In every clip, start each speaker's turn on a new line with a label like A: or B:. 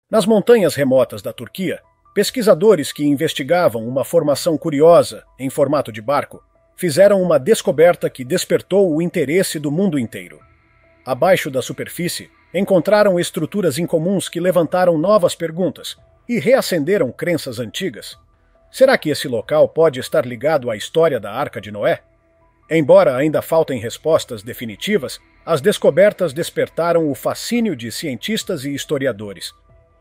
A: Nas montanhas remotas da Turquia, pesquisadores que investigavam uma formação curiosa, em formato de barco, fizeram uma descoberta que despertou o interesse do mundo inteiro. Abaixo da superfície, encontraram estruturas incomuns que levantaram novas perguntas e reacenderam crenças antigas. Será que esse local pode estar ligado à história da Arca de Noé? Embora ainda faltem respostas definitivas, as descobertas despertaram o fascínio de cientistas e historiadores.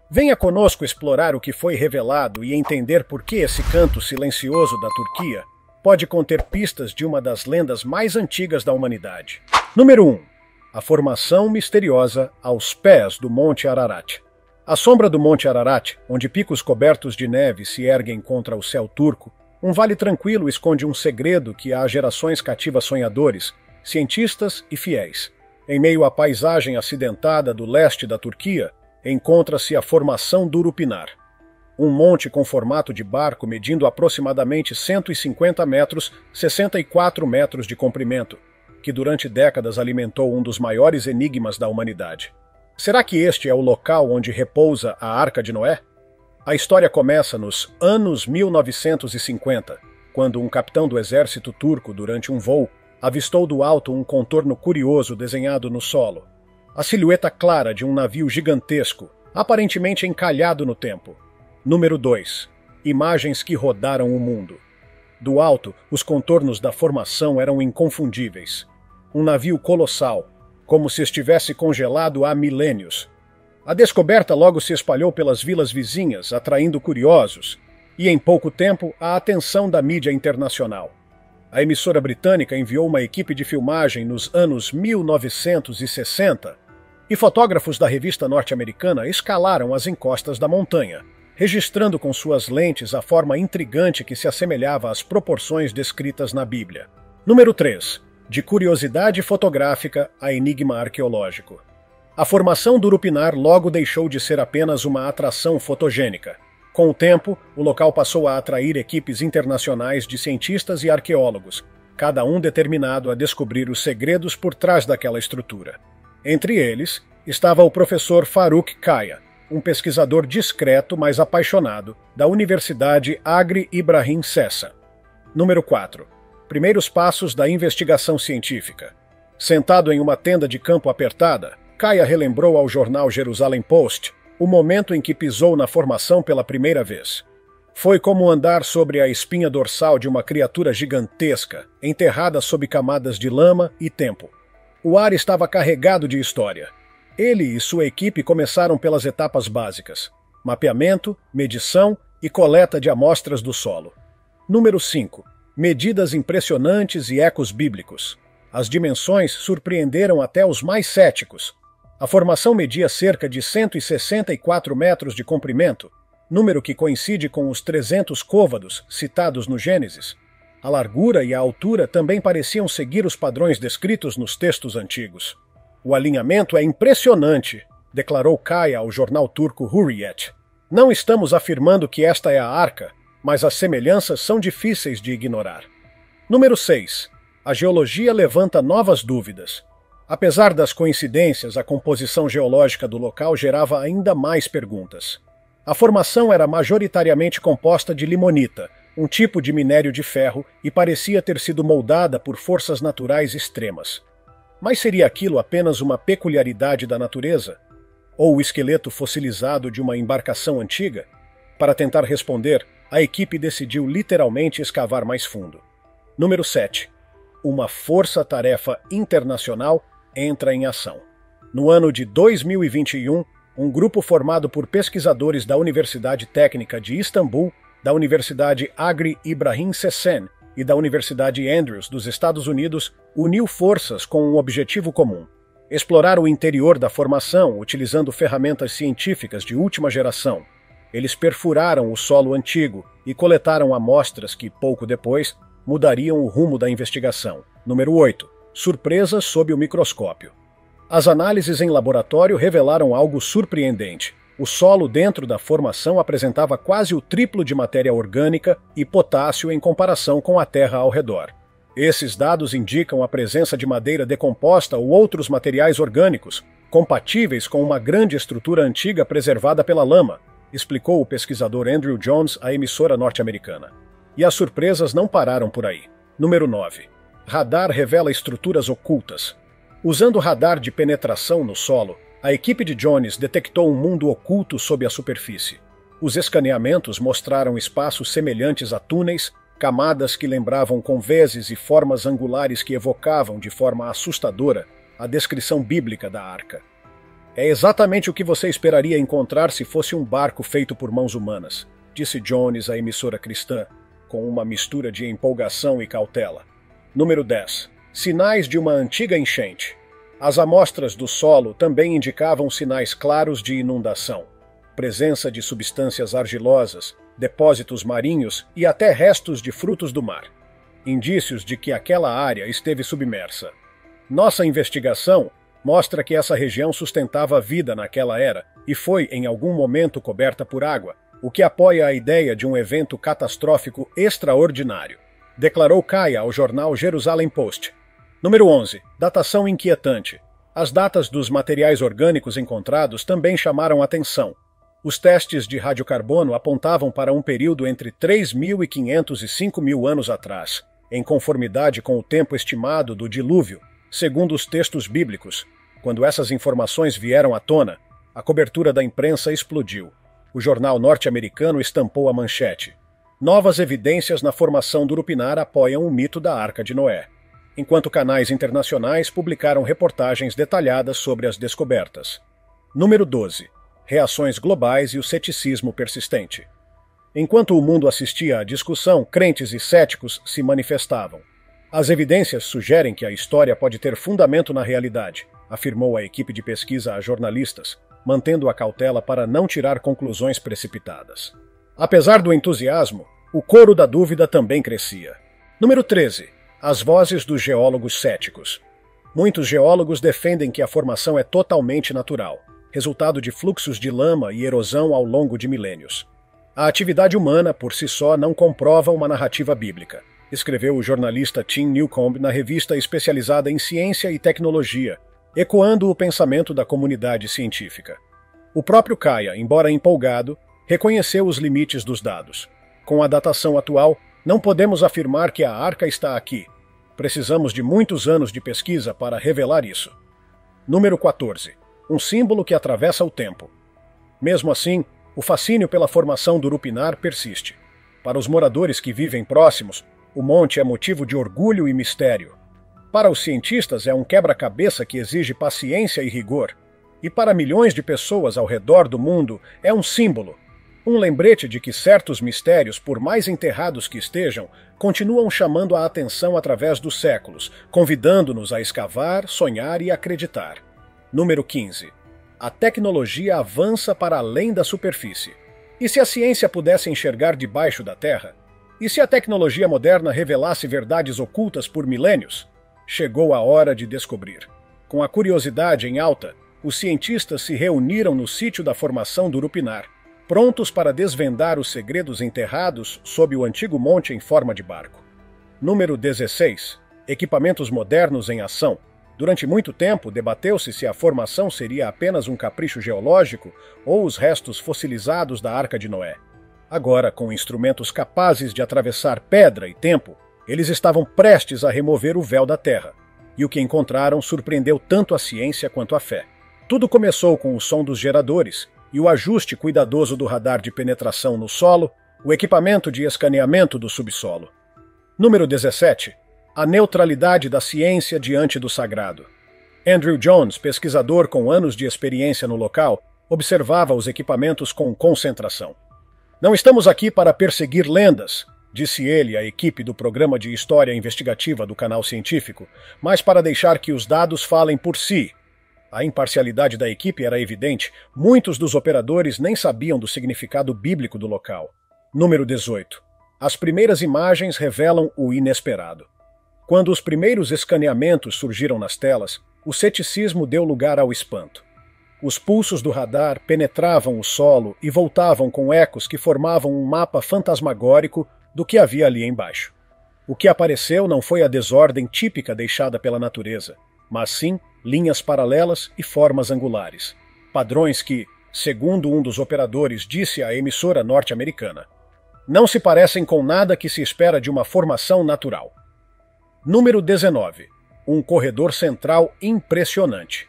A: Venha conosco explorar o que foi revelado e entender por que esse canto silencioso da Turquia pode conter pistas de uma das lendas mais antigas da humanidade. Número 1. A formação misteriosa aos pés do Monte Ararat. À sombra do Monte Ararat, onde picos cobertos de neve se erguem contra o céu turco, um vale tranquilo esconde um segredo que há gerações cativa sonhadores, cientistas e fiéis. Em meio à paisagem acidentada do leste da Turquia, encontra-se a formação do Urupinar, um monte com formato de barco medindo aproximadamente 150 metros, 64 metros de comprimento, que durante décadas alimentou um dos maiores enigmas da humanidade. Será que este é o local onde repousa a Arca de Noé? A história começa nos anos 1950, quando um capitão do exército turco, durante um voo, avistou do alto um contorno curioso desenhado no solo. A silhueta clara de um navio gigantesco, aparentemente encalhado no tempo. Número 2. Imagens que rodaram o mundo. Do alto, os contornos da formação eram inconfundíveis. Um navio colossal, como se estivesse congelado há milênios. A descoberta logo se espalhou pelas vilas vizinhas, atraindo curiosos, e em pouco tempo a atenção da mídia internacional. A emissora britânica enviou uma equipe de filmagem nos anos 1960, e fotógrafos da revista norte-americana escalaram as encostas da montanha, registrando com suas lentes a forma intrigante que se assemelhava às proporções descritas na Bíblia. Número 3. De curiosidade fotográfica a enigma arqueológico. A formação do Urupinar logo deixou de ser apenas uma atração fotogênica. Com o tempo, o local passou a atrair equipes internacionais de cientistas e arqueólogos, cada um determinado a descobrir os segredos por trás daquela estrutura. Entre eles, estava o professor Faruk Kaya, um pesquisador discreto, mas apaixonado, da Universidade Agri Ibrahim Sessa. Número 4. Primeiros passos da investigação científica. Sentado em uma tenda de campo apertada, Kaya relembrou ao jornal Jerusalem Post o momento em que pisou na formação pela primeira vez. Foi como andar sobre a espinha dorsal de uma criatura gigantesca, enterrada sob camadas de lama e tempo. O ar estava carregado de história. Ele e sua equipe começaram pelas etapas básicas: mapeamento, medição e coleta de amostras do solo. Número 5. Medidas impressionantes e ecos bíblicos. As dimensões surpreenderam até os mais céticos. A formação media cerca de 164 metros de comprimento, número que coincide com os 300 côvados citados no Gênesis. A largura e a altura também pareciam seguir os padrões descritos nos textos antigos. O alinhamento é impressionante, declarou Kaya ao jornal turco Hurriyet. Não estamos afirmando que esta é a arca, mas as semelhanças são difíceis de ignorar. Número 6. A geologia levanta novas dúvidas. Apesar das coincidências, a composição geológica do local gerava ainda mais perguntas. A formação era majoritariamente composta de limonita, um tipo de minério de ferro, e parecia ter sido moldada por forças naturais extremas. Mas seria aquilo apenas uma peculiaridade da natureza? Ou o esqueleto fossilizado de uma embarcação antiga? Para tentar responder, a equipe decidiu literalmente escavar mais fundo. Número 7. Uma força-tarefa internacional entra em ação. No ano de 2021, um grupo formado por pesquisadores da Universidade Técnica de Istambul, da Universidade Agri Ibrahim Sessen e da Universidade Andrews dos Estados Unidos uniu forças com um objetivo comum: explorar o interior da formação utilizando ferramentas científicas de última geração. Eles perfuraram o solo antigo e coletaram amostras que, pouco depois, mudariam o rumo da investigação. Número 8. Surpresas sob o microscópio. As análises em laboratório revelaram algo surpreendente. O solo dentro da formação apresentava quase o triplo de matéria orgânica e potássio em comparação com a terra ao redor. Esses dados indicam a presença de madeira decomposta ou outros materiais orgânicos, compatíveis com uma grande estrutura antiga preservada pela lama, explicou o pesquisador Andrew Jones à emissora norte-americana. E as surpresas não pararam por aí. Número 9. Radar revela estruturas ocultas. Usando radar de penetração no solo, a equipe de Jones detectou um mundo oculto sob a superfície. Os escaneamentos mostraram espaços semelhantes a túneis, camadas que lembravam conveses e formas angulares que evocavam de forma assustadora a descrição bíblica da arca. É exatamente o que você esperaria encontrar se fosse um barco feito por mãos humanas, disse Jones à emissora cristã, com uma mistura de empolgação e cautela. Número 10. Sinais de uma antiga enchente. As amostras do solo também indicavam sinais claros de inundação, presença de substâncias argilosas, depósitos marinhos e até restos de frutos do mar. Indícios de que aquela área esteve submersa. Nossa investigação mostra que essa região sustentava a vida naquela era e foi, em algum momento, coberta por água, o que apoia a ideia de um evento catastrófico extraordinário, declarou Kaya ao jornal Jerusalem Post. Número 11. Datação inquietante. As datas dos materiais orgânicos encontrados também chamaram atenção. Os testes de radiocarbono apontavam para um período entre 3.500 e 5.000 anos atrás, em conformidade com o tempo estimado do dilúvio, segundo os textos bíblicos. Quando essas informações vieram à tona, a cobertura da imprensa explodiu. O jornal norte-americano estampou a manchete: Novas evidências na formação do Urupinar apoiam o mito da Arca de Noé, enquanto canais internacionais publicaram reportagens detalhadas sobre as descobertas. Número 12. Reações globais e o ceticismo persistente. Enquanto o mundo assistia à discussão, crentes e céticos se manifestavam. As evidências sugerem que a história pode ter fundamento na realidade, afirmou a equipe de pesquisa a jornalistas, mantendo a cautela para não tirar conclusões precipitadas. Apesar do entusiasmo, o coro da dúvida também crescia. Número 13. As vozes dos geólogos céticos. Muitos geólogos defendem que a formação é totalmente natural, resultado de fluxos de lama e erosão ao longo de milênios. A atividade humana, por si só, não comprova uma narrativa bíblica, escreveu o jornalista Tim Newcomb na revista especializada em ciência e tecnologia, ecoando o pensamento da comunidade científica. O próprio Kaya, embora empolgado, reconheceu os limites dos dados. Com a datação atual, não podemos afirmar que a arca está aqui. Precisamos de muitos anos de pesquisa para revelar isso. Número 14. Um símbolo que atravessa o tempo. Mesmo assim, o fascínio pela formação do Urupinar persiste. Para os moradores que vivem próximos, o monte é motivo de orgulho e mistério. Para os cientistas, é um quebra-cabeça que exige paciência e rigor. E para milhões de pessoas ao redor do mundo, é um símbolo. Um lembrete de que certos mistérios, por mais enterrados que estejam, continuam chamando a atenção através dos séculos, convidando-nos a escavar, sonhar e acreditar. Número 15. A tecnologia avança para além da superfície. E se a ciência pudesse enxergar debaixo da Terra? E se a tecnologia moderna revelasse verdades ocultas por milênios? Chegou a hora de descobrir. Com a curiosidade em alta, os cientistas se reuniram no sítio da formação do Urupinar, prontos para desvendar os segredos enterrados sob o antigo monte em forma de barco. Número 16. Equipamentos modernos em ação. Durante muito tempo, debateu-se se a formação seria apenas um capricho geológico ou os restos fossilizados da Arca de Noé. Agora, com instrumentos capazes de atravessar pedra e tempo, eles estavam prestes a remover o véu da Terra. E o que encontraram surpreendeu tanto a ciência quanto a fé. Tudo começou com o som dos geradores e o ajuste cuidadoso do radar de penetração no solo, o equipamento de escaneamento do subsolo. Número 17. A neutralidade da ciência diante do sagrado. Andrew Jones, pesquisador com anos de experiência no local, observava os equipamentos com concentração. Não estamos aqui para perseguir lendas, disse ele à equipe do programa de história investigativa do canal científico, mas para deixar que os dados falem por si. A imparcialidade da equipe era evidente, muitos dos operadores nem sabiam do significado bíblico do local. Número 18. As primeiras imagens revelam o inesperado. Quando os primeiros escaneamentos surgiram nas telas, o ceticismo deu lugar ao espanto. Os pulsos do radar penetravam o solo e voltavam com ecos que formavam um mapa fantasmagórico do que havia ali embaixo. O que apareceu não foi a desordem típica deixada pela natureza, mas sim linhas paralelas e formas angulares. Padrões que, segundo um dos operadores disse à emissora norte-americana, não se parecem com nada que se espera de uma formação natural. Número 19. Um corredor central impressionante.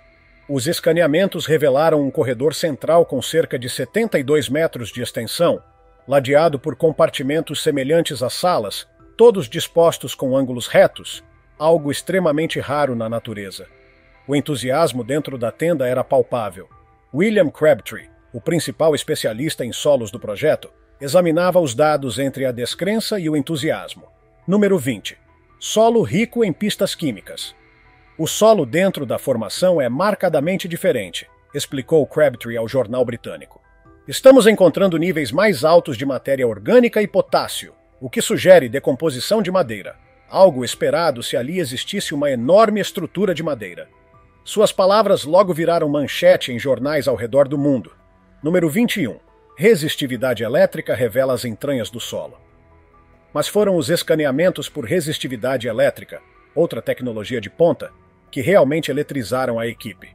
A: Os escaneamentos revelaram um corredor central com cerca de 72 metros de extensão, ladeado por compartimentos semelhantes a salas, todos dispostos com ângulos retos, algo extremamente raro na natureza. O entusiasmo dentro da tenda era palpável. William Crabtree, o principal especialista em solos do projeto, examinava os dados entre a descrença e o entusiasmo. Número 20. Solo rico em pistas químicas. O solo dentro da formação é marcadamente diferente, explicou Crabtree ao jornal britânico. Estamos encontrando níveis mais altos de matéria orgânica e potássio, o que sugere decomposição de madeira, algo esperado se ali existisse uma enorme estrutura de madeira. Suas palavras logo viraram manchete em jornais ao redor do mundo. Número 21. Resistividade elétrica revela as entranhas do solo. Mas foram os escaneamentos por resistividade elétrica, outra tecnologia de ponta, que realmente eletrizaram a equipe.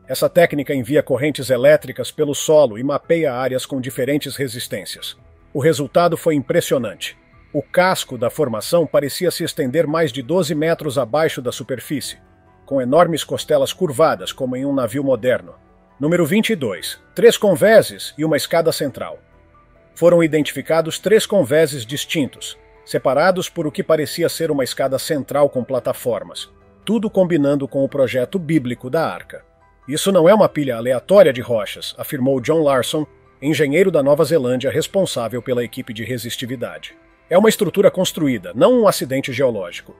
A: Essa técnica envia correntes elétricas pelo solo e mapeia áreas com diferentes resistências. O resultado foi impressionante. O casco da formação parecia se estender mais de 12 metros abaixo da superfície, com enormes costelas curvadas, como em um navio moderno. Número 22. 3 convéses e uma escada central. Foram identificados 3 convéses distintos, separados por o que parecia ser uma escada central com plataformas, tudo combinando com o projeto bíblico da arca. Isso não é uma pilha aleatória de rochas, afirmou John Larson, engenheiro da Nova Zelândia responsável pela equipe de resistividade. É uma estrutura construída, não um acidente geológico.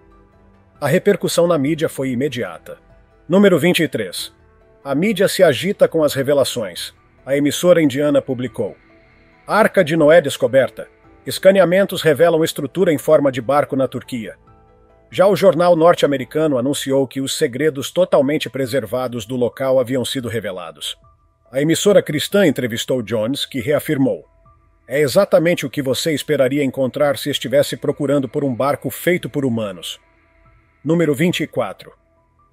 A: A repercussão na mídia foi imediata. Número 23. A mídia se agita com as revelações. A emissora indiana publicou: Arca de Noé descoberta. Escaneamentos revelam estrutura em forma de barco na Turquia. Já o jornal norte-americano anunciou que os segredos totalmente preservados do local haviam sido revelados. A emissora cristã entrevistou Jones, que reafirmou: é exatamente o que você esperaria encontrar se estivesse procurando por um barco feito por humanos. Número 24.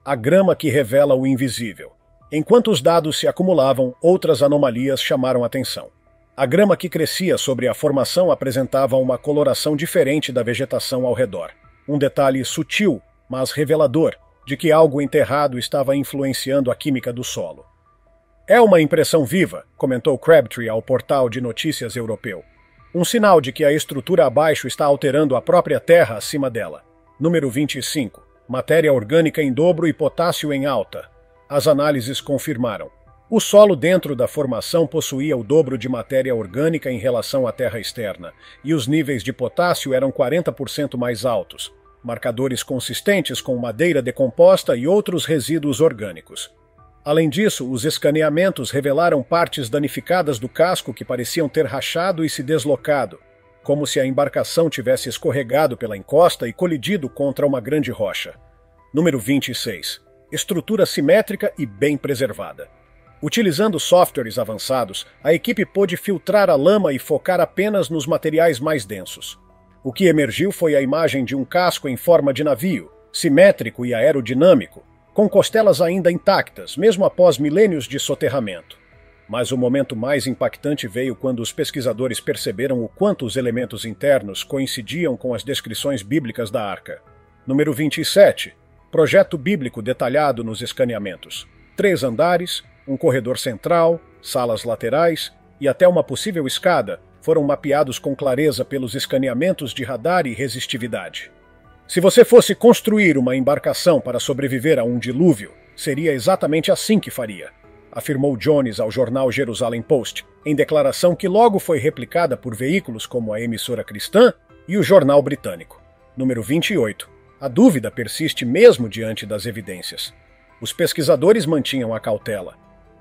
A: A grama que revela o invisível. Enquanto os dados se acumulavam, outras anomalias chamaram atenção. A grama que crescia sobre a formação apresentava uma coloração diferente da vegetação ao redor. Um detalhe sutil, mas revelador, de que algo enterrado estava influenciando a química do solo. É uma impressão viva, comentou Crabtree ao portal de notícias europeu. Um sinal de que a estrutura abaixo está alterando a própria terra acima dela. Número 25. Matéria orgânica em dobro e potássio em alta. As análises confirmaram. O solo dentro da formação possuía o dobro de matéria orgânica em relação à terra externa, e os níveis de potássio eram 40% mais altos, marcadores consistentes com madeira decomposta e outros resíduos orgânicos. Além disso, os escaneamentos revelaram partes danificadas do casco que pareciam ter rachado e se deslocado, como se a embarcação tivesse escorregado pela encosta e colidido contra uma grande rocha. Número 26. Estrutura simétrica e bem preservada. Utilizando softwares avançados, a equipe pôde filtrar a lama e focar apenas nos materiais mais densos. O que emergiu foi a imagem de um casco em forma de navio, simétrico e aerodinâmico, com costelas ainda intactas, mesmo após milênios de soterramento. Mas o momento mais impactante veio quando os pesquisadores perceberam o quanto os elementos internos coincidiam com as descrições bíblicas da arca. Número 27. Projeto bíblico detalhado nos escaneamentos. 3 andares, um corredor central, salas laterais e até uma possível escada foram mapeados com clareza pelos escaneamentos de radar e resistividade. Se você fosse construir uma embarcação para sobreviver a um dilúvio, seria exatamente assim que faria, afirmou Jones ao jornal Jerusalem Post, em declaração que logo foi replicada por veículos como a emissora cristã e o jornal britânico. Número 28. A dúvida persiste mesmo diante das evidências. Os pesquisadores mantinham a cautela.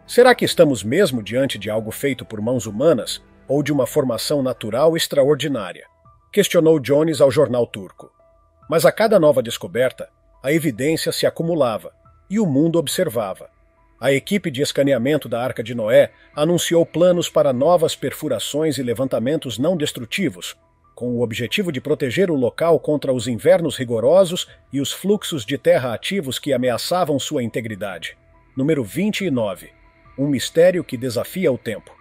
A: Será que estamos mesmo diante de algo feito por mãos humanas ou de uma formação natural extraordinária? Questionou Jones ao jornal turco. Mas a cada nova descoberta, a evidência se acumulava e o mundo observava. A equipe de escaneamento da Arca de Noé anunciou planos para novas perfurações e levantamentos não destrutivos, com o objetivo de proteger o local contra os invernos rigorosos e os fluxos de terra ativos que ameaçavam sua integridade. Número 29. Um mistério que desafia o tempo.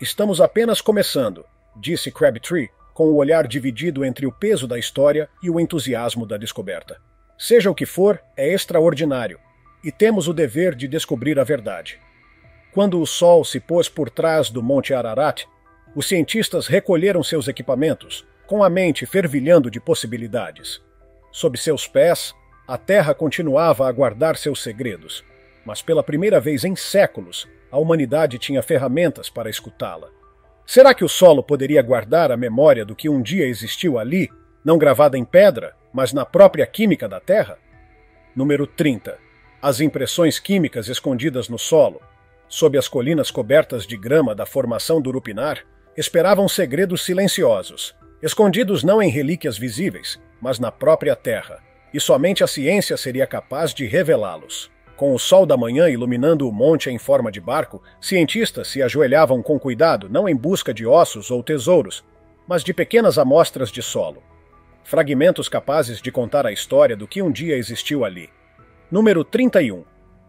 A: Estamos apenas começando, disse Crabtree, com o olhar dividido entre o peso da história e o entusiasmo da descoberta. Seja o que for, é extraordinário, e temos o dever de descobrir a verdade. Quando o Sol se pôs por trás do Monte Ararat, os cientistas recolheram seus equipamentos, com a mente fervilhando de possibilidades. Sob seus pés, a Terra continuava a guardar seus segredos, mas pela primeira vez em séculos, a humanidade tinha ferramentas para escutá-la. Será que o solo poderia guardar a memória do que um dia existiu ali, não gravada em pedra, mas na própria química da Terra? Número 30. As impressões químicas escondidas no solo, sob as colinas cobertas de grama da formação do Urupinar, esperavam segredos silenciosos, escondidos não em relíquias visíveis, mas na própria Terra, e somente a ciência seria capaz de revelá-los. Com o sol da manhã iluminando o monte em forma de barco, cientistas se ajoelhavam com cuidado não em busca de ossos ou tesouros, mas de pequenas amostras de solo. Fragmentos capazes de contar a história do que um dia existiu ali. Número 31.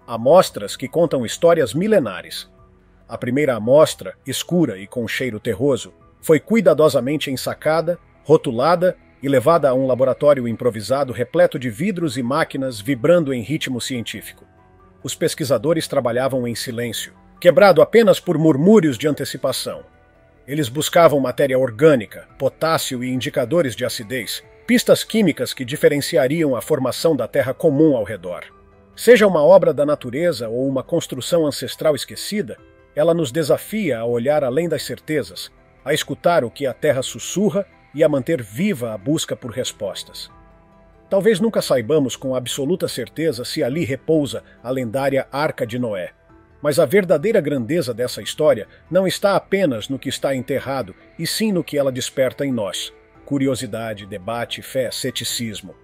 A: Amostras que contam histórias milenares. A primeira amostra, escura e com cheiro terroso, foi cuidadosamente ensacada, rotulada e levada a um laboratório improvisado repleto de vidros e máquinas vibrando em ritmo científico. Os pesquisadores trabalhavam em silêncio, quebrado apenas por murmúrios de antecipação. Eles buscavam matéria orgânica, potássio e indicadores de acidez, pistas químicas que diferenciariam a formação da Terra comum ao redor. Seja uma obra da natureza ou uma construção ancestral esquecida, ela nos desafia a olhar além das certezas, a escutar o que a Terra sussurra e a manter viva a busca por respostas. Talvez nunca saibamos com absoluta certeza se ali repousa a lendária Arca de Noé. Mas a verdadeira grandeza dessa história não está apenas no que está enterrado, e sim no que ela desperta em nós. Curiosidade, debate, fé, ceticismo.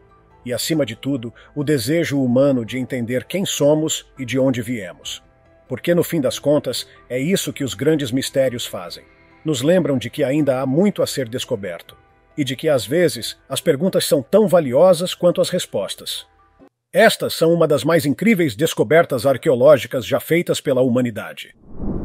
A: E, acima de tudo, o desejo humano de entender quem somos e de onde viemos. Porque, no fim das contas, é isso que os grandes mistérios fazem. Nos lembram de que ainda há muito a ser descoberto. E de que, às vezes, as perguntas são tão valiosas quanto as respostas. Estas são uma das mais incríveis descobertas arqueológicas já feitas pela humanidade.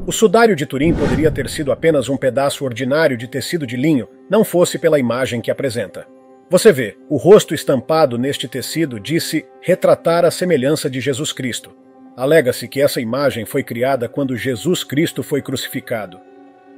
A: O sudário de Turim poderia ter sido apenas um pedaço ordinário de tecido de linho, não fosse pela imagem que apresenta. Você vê, o rosto estampado neste tecido disse retratar a semelhança de Jesus Cristo. Alega-se que essa imagem foi criada quando Jesus Cristo foi crucificado.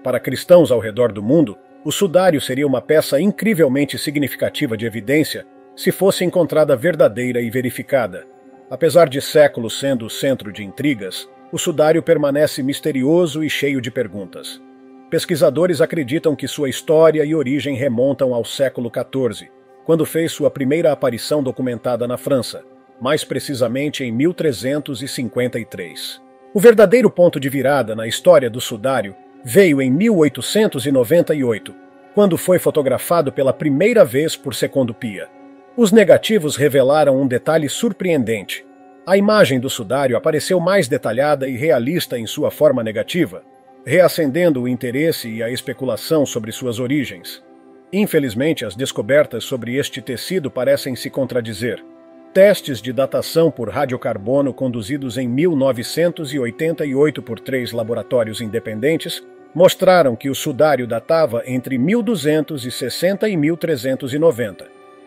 A: Para cristãos ao redor do mundo, o sudário seria uma peça incrivelmente significativa de evidência se fosse encontrada verdadeira e verificada. Apesar de séculos sendo o centro de intrigas, o sudário permanece misterioso e cheio de perguntas. Pesquisadores acreditam que sua história e origem remontam ao século XIV, quando fez sua primeira aparição documentada na França, mais precisamente em 1353. O verdadeiro ponto de virada na história do sudário veio em 1898, quando foi fotografado pela primeira vez por Secondo Pia. Os negativos revelaram um detalhe surpreendente. A imagem do sudário apareceu mais detalhada e realista em sua forma negativa, reacendendo o interesse e a especulação sobre suas origens. Infelizmente, as descobertas sobre este tecido parecem se contradizer. Testes de datação por radiocarbono conduzidos em 1988 por 3 laboratórios independentes mostraram que o sudário datava entre 1260 e 1390,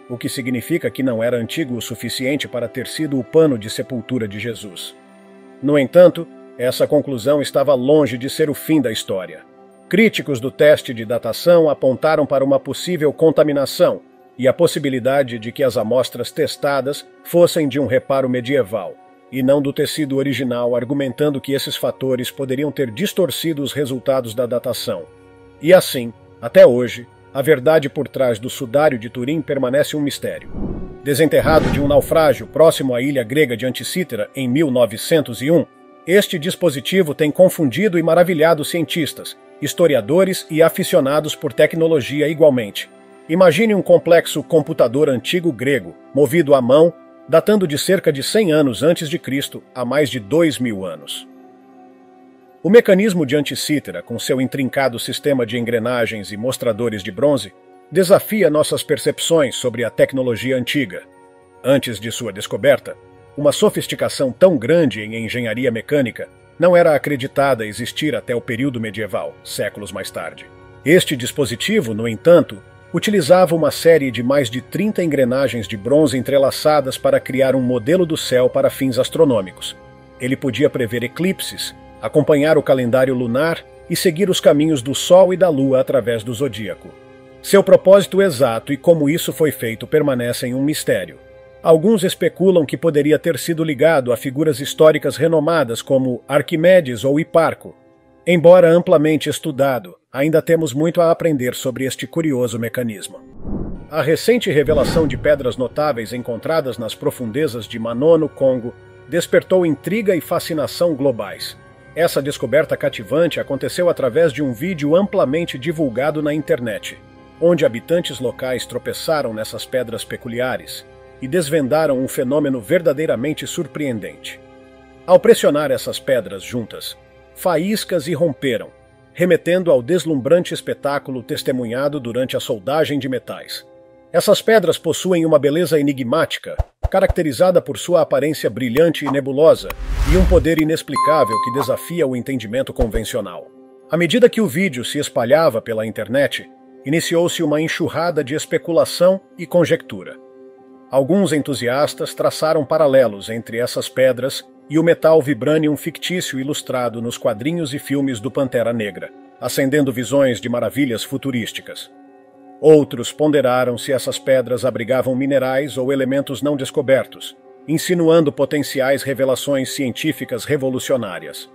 A: o que significa que não era antigo o suficiente para ter sido o pano de sepultura de Jesus. No entanto, essa conclusão estava longe de ser o fim da história. Críticos do teste de datação apontaram para uma possível contaminação e a possibilidade de que as amostras testadas fossem de um reparo medieval, e não do tecido original, argumentando que esses fatores poderiam ter distorcido os resultados da datação. E assim, até hoje, a verdade por trás do sudário de Turim permanece um mistério. Desenterrado de um naufrágio próximo à ilha grega de Anticítera em 1901, este dispositivo tem confundido e maravilhado cientistas, historiadores e aficionados por tecnologia igualmente. Imagine um complexo computador antigo grego, movido à mão, datando de cerca de 100 anos antes de Cristo a mais de 2000 anos. O mecanismo de Anticítera, com seu intrincado sistema de engrenagens e mostradores de bronze, desafia nossas percepções sobre a tecnologia antiga. Antes de sua descoberta, uma sofisticação tão grande em engenharia mecânica não era acreditada existir até o período medieval, séculos mais tarde. Este dispositivo, no entanto, utilizava uma série de mais de 30 engrenagens de bronze entrelaçadas para criar um modelo do céu para fins astronômicos. Ele podia prever eclipses, acompanhar o calendário lunar e seguir os caminhos do Sol e da Lua através do zodíaco. Seu propósito exato e como isso foi feito permanecem um mistério. Alguns especulam que poderia ter sido ligado a figuras históricas renomadas como Arquimedes ou Hiparco. Embora amplamente estudado, ainda temos muito a aprender sobre este curioso mecanismo. A recente revelação de pedras notáveis encontradas nas profundezas de Mano, no Congo, despertou intriga e fascinação globais. Essa descoberta cativante aconteceu através de um vídeo amplamente divulgado na internet, onde habitantes locais tropeçaram nessas pedras peculiares e desvendaram um fenômeno verdadeiramente surpreendente. Ao pressionar essas pedras juntas, faíscas irromperam, remetendo ao deslumbrante espetáculo testemunhado durante a soldagem de metais. Essas pedras possuem uma beleza enigmática, caracterizada por sua aparência brilhante e nebulosa, e um poder inexplicável que desafia o entendimento convencional. À medida que o vídeo se espalhava pela internet, iniciou-se uma enxurrada de especulação e conjectura. Alguns entusiastas traçaram paralelos entre essas pedras e o metal vibranium fictício ilustrado nos quadrinhos e filmes do Pantera Negra, acendendo visões de maravilhas futurísticas. Outros ponderaram se essas pedras abrigavam minerais ou elementos não descobertos, insinuando potenciais revelações científicas revolucionárias.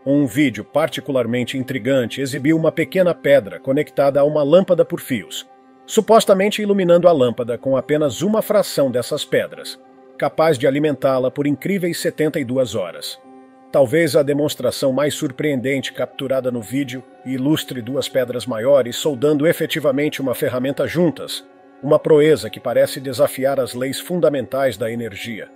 A: Um vídeo particularmente intrigante exibiu uma pequena pedra conectada a uma lâmpada por fios, supostamente iluminando a lâmpada com apenas uma fração dessas pedras, capaz de alimentá-la por incríveis 72 horas. Talvez a demonstração mais surpreendente capturada no vídeo ilustre duas pedras maiores soldando efetivamente uma ferramenta juntas, uma proeza que parece desafiar as leis fundamentais da energia.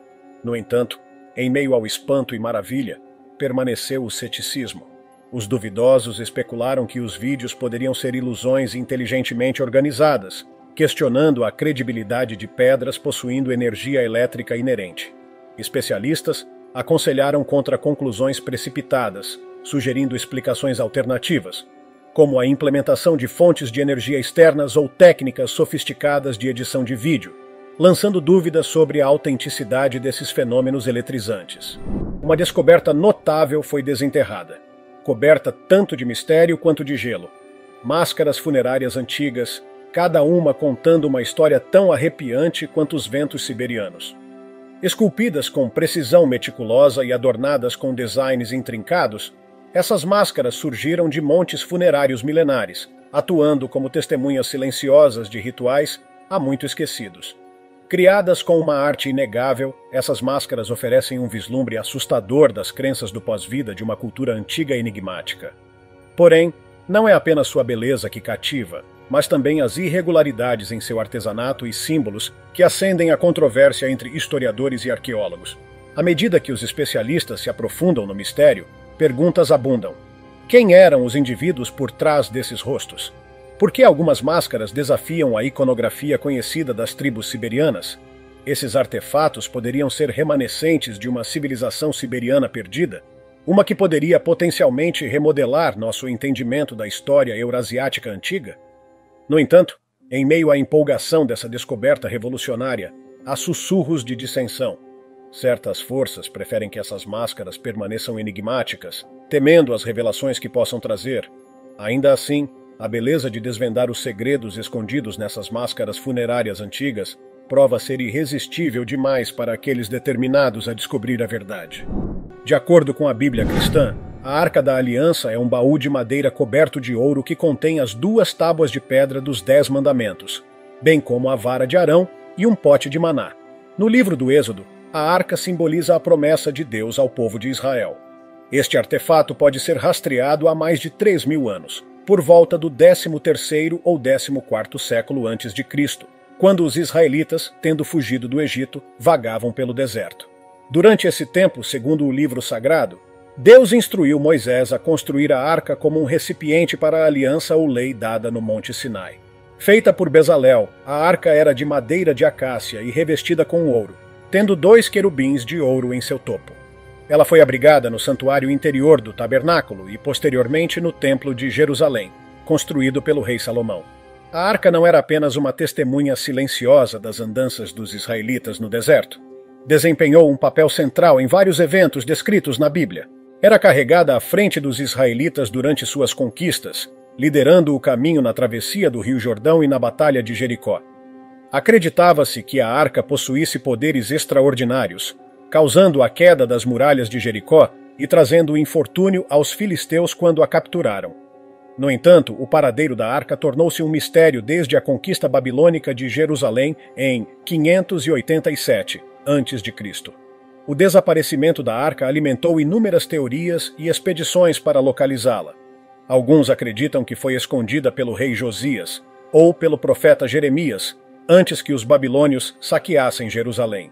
A: No entanto, em meio ao espanto e maravilha, permaneceu o ceticismo. Os duvidosos especularam que os vídeos poderiam ser ilusões inteligentemente organizadas, questionando a credibilidade de pedras possuindo energia elétrica inerente. Especialistas aconselharam contra conclusões precipitadas, sugerindo explicações alternativas, como a implementação de fontes de energia externas ou técnicas sofisticadas de edição de vídeo, lançando dúvidas sobre a autenticidade desses fenômenos eletrizantes. Uma descoberta notável foi desenterrada, coberta tanto de mistério quanto de gelo. Máscaras funerárias antigas, cada uma contando uma história tão arrepiante quanto os ventos siberianos. Esculpidas com precisão meticulosa e adornadas com designs intrincados, essas máscaras surgiram de montes funerários milenares, atuando como testemunhas silenciosas de rituais há muito esquecidos. Criadas com uma arte inegável, essas máscaras oferecem um vislumbre assustador das crenças do pós-vida de uma cultura antiga e enigmática. Porém, não é apenas sua beleza que cativa, mas também as irregularidades em seu artesanato e símbolos que acendem a controvérsia entre historiadores e arqueólogos. À medida que os especialistas se aprofundam no mistério, perguntas abundam. Quem eram os indivíduos por trás desses rostos? Por que algumas máscaras desafiam a iconografia conhecida das tribos siberianas? Esses artefatos poderiam ser remanescentes de uma civilização siberiana perdida? Uma que poderia potencialmente remodelar nosso entendimento da história eurasiática antiga? No entanto, em meio à empolgação dessa descoberta revolucionária, há sussurros de dissensão. Certas forças preferem que essas máscaras permaneçam enigmáticas, temendo as revelações que possam trazer. Ainda assim, a beleza de desvendar os segredos escondidos nessas máscaras funerárias antigas prova ser irresistível demais para aqueles determinados a descobrir a verdade. De acordo com a Bíblia cristã, a Arca da Aliança é um baú de madeira coberto de ouro que contém as 2 tábuas de pedra dos 10 mandamentos, bem como a vara de Arão e um pote de maná. No livro do Êxodo, a arca simboliza a promessa de Deus ao povo de Israel. Este artefato pode ser rastreado há mais de 3.000 anos, por volta do 13º ou 14º século a.C., quando os israelitas, tendo fugido do Egito, vagavam pelo deserto. Durante esse tempo, segundo o livro sagrado, Deus instruiu Moisés a construir a arca como um recipiente para a aliança ou lei dada no Monte Sinai. Feita por Bezalel, a arca era de madeira de acácia e revestida com ouro, tendo 2 querubins de ouro em seu topo. Ela foi abrigada no santuário interior do tabernáculo e, posteriormente, no Templo de Jerusalém, construído pelo rei Salomão. A arca não era apenas uma testemunha silenciosa das andanças dos israelitas no deserto. Desempenhou um papel central em vários eventos descritos na Bíblia. Era carregada à frente dos israelitas durante suas conquistas, liderando o caminho na travessia do Rio Jordão e na Batalha de Jericó. Acreditava-se que a arca possuísse poderes extraordinários, causando a queda das muralhas de Jericó e trazendo infortúnio aos filisteus quando a capturaram. No entanto, o paradeiro da arca tornou-se um mistério desde a conquista babilônica de Jerusalém em 587 a.C. O desaparecimento da arca alimentou inúmeras teorias e expedições para localizá-la. Alguns acreditam que foi escondida pelo rei Josias ou pelo profeta Jeremias antes que os babilônios saqueassem Jerusalém.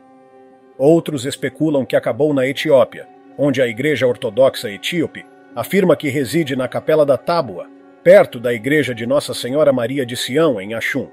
A: Outros especulam que acabou na Etiópia, onde a Igreja Ortodoxa Etíope afirma que reside na Capela da Tábua, perto da igreja de Nossa Senhora Maria de Sião, em Axum.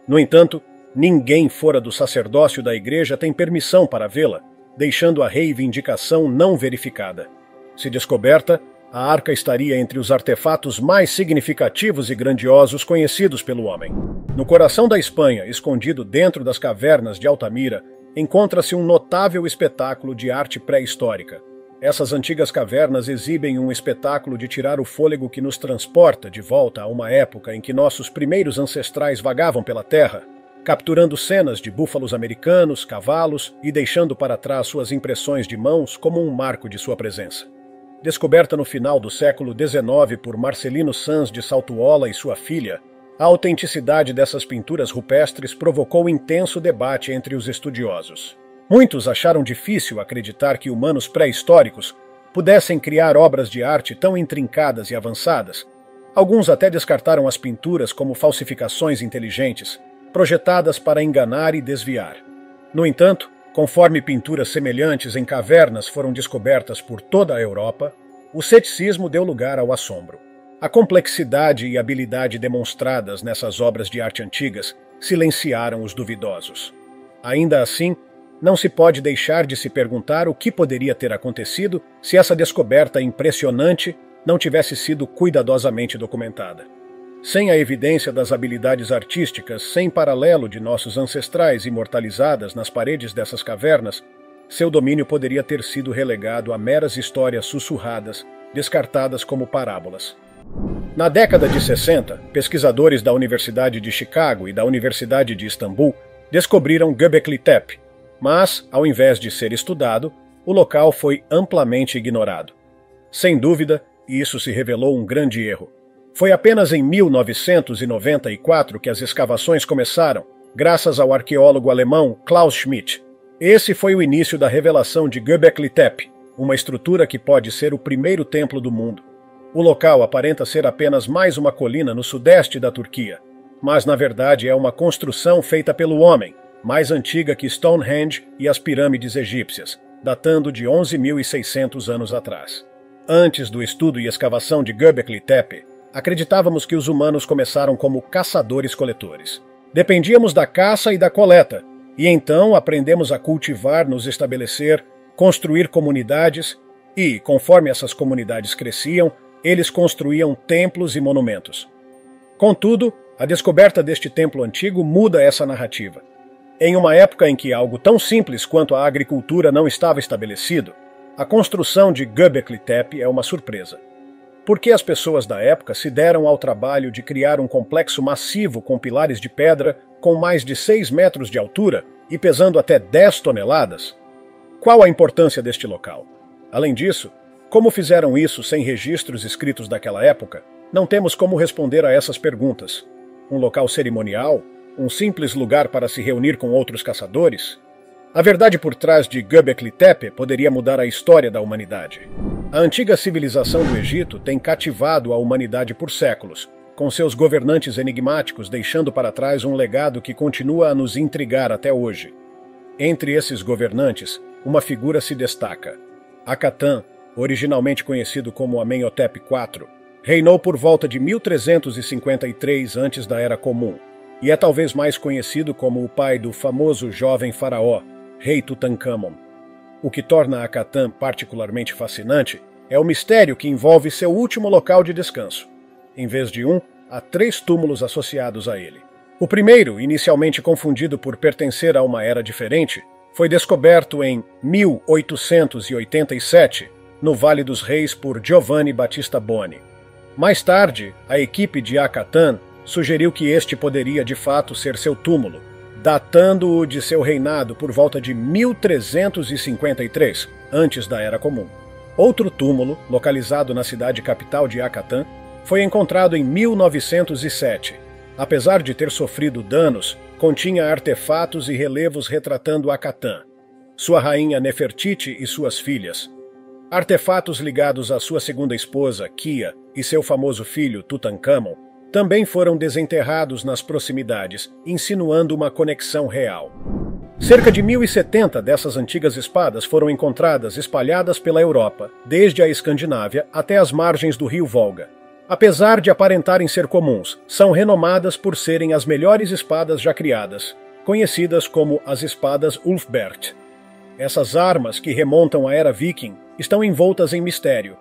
A: No entanto, ninguém fora do sacerdócio da igreja tem permissão para vê-la, deixando a reivindicação não verificada. Se descoberta, a arca estaria entre os artefatos mais significativos e grandiosos conhecidos pelo homem. No coração da Espanha, escondido dentro das cavernas de Altamira, encontra-se um notável espetáculo de arte pré-histórica. Essas antigas cavernas exibem um espetáculo de tirar o fôlego que nos transporta de volta a uma época em que nossos primeiros ancestrais vagavam pela terra, capturando cenas de búfalos americanos, cavalos e deixando para trás suas impressões de mãos como um marco de sua presença. Descoberta no final do século XIX por Marcelino Sanz de Saltuola e sua filha, a autenticidade dessas pinturas rupestres provocou intenso debate entre os estudiosos. Muitos acharam difícil acreditar que humanos pré-históricos pudessem criar obras de arte tão intrincadas e avançadas. Alguns até descartaram as pinturas como falsificações inteligentes, projetadas para enganar e desviar. No entanto, conforme pinturas semelhantes em cavernas foram descobertas por toda a Europa, o ceticismo deu lugar ao assombro. A complexidade e habilidade demonstradas nessas obras de arte antigas silenciaram os duvidosos. Ainda assim, não se pode deixar de se perguntar o que poderia ter acontecido se essa descoberta impressionante não tivesse sido cuidadosamente documentada. Sem a evidência das habilidades artísticas sem paralelo de nossos ancestrais imortalizadas nas paredes dessas cavernas, seu domínio poderia ter sido relegado a meras histórias sussurradas, descartadas como parábolas. Na década de 60, pesquisadores da Universidade de Chicago e da Universidade de Istambul descobriram Göbekli Tepe, mas, ao invés de ser estudado, o local foi amplamente ignorado. Sem dúvida, isso se revelou um grande erro. Foi apenas em 1994 que as escavações começaram, graças ao arqueólogo alemão Klaus Schmidt. Esse foi o início da revelação de Göbekli Tepe, uma estrutura que pode ser o primeiro templo do mundo. O local aparenta ser apenas mais uma colina no sudeste da Turquia, mas na verdade é uma construção feita pelo homem, mais antiga que Stonehenge e as pirâmides egípcias, datando de 11.600 anos atrás. Antes do estudo e escavação de Göbekli Tepe, acreditávamos que os humanos começaram como caçadores-coletores. Dependíamos da caça e da coleta, e então aprendemos a cultivar, nos estabelecer, construir comunidades e, conforme essas comunidades cresciam, eles construíam templos e monumentos. Contudo, a descoberta deste templo antigo muda essa narrativa. Em uma época em que algo tão simples quanto a agricultura não estava estabelecido, a construção de Göbekli Tepe é uma surpresa. Por que as pessoas da época se deram ao trabalho de criar um complexo massivo com pilares de pedra com mais de 6 metros de altura e pesando até 10 toneladas? Qual a importância deste local? Além disso, como fizeram isso sem registros escritos daquela época, não temos como responder a essas perguntas. Um local cerimonial? Um simples lugar para se reunir com outros caçadores? A verdade por trás de Göbekli Tepe poderia mudar a história da humanidade. A antiga civilização do Egito tem cativado a humanidade por séculos, com seus governantes enigmáticos deixando para trás um legado que continua a nos intrigar até hoje. Entre esses governantes, uma figura se destaca. Akhatã, originalmente conhecido como Amenhotep IV, reinou por volta de 1353 antes da Era Comum. e é talvez mais conhecido como o pai do famoso jovem faraó, rei Tutankhamon. O que torna Akhatã particularmente fascinante é o mistério que envolve seu último local de descanso. Em vez de um, há 3 túmulos associados a ele. O primeiro, inicialmente confundido por pertencer a uma era diferente, foi descoberto em 1887, no Vale dos Reis, por Giovanni Battista Boni. Mais tarde, a equipe de Akhatã sugeriu que este poderia de fato ser seu túmulo, datando-o de seu reinado por volta de 1353, antes da Era Comum. Outro túmulo, localizado na cidade capital de Akhatã, foi encontrado em 1907. Apesar de ter sofrido danos, continha artefatos e relevos retratando Akhatã, sua rainha Nefertiti e suas filhas. Artefatos ligados à sua segunda esposa, Kia, e seu famoso filho, Tutankhamon, também foram desenterrados nas proximidades, insinuando uma conexão real. Cerca de 1070 dessas antigas espadas foram encontradas espalhadas pela Europa, desde a Escandinávia até as margens do rio Volga. Apesar de aparentarem ser comuns, são renomadas por serem as melhores espadas já criadas, conhecidas como as espadas Ulfberht. Essas armas, que remontam à era viking, estão envoltas em mistério.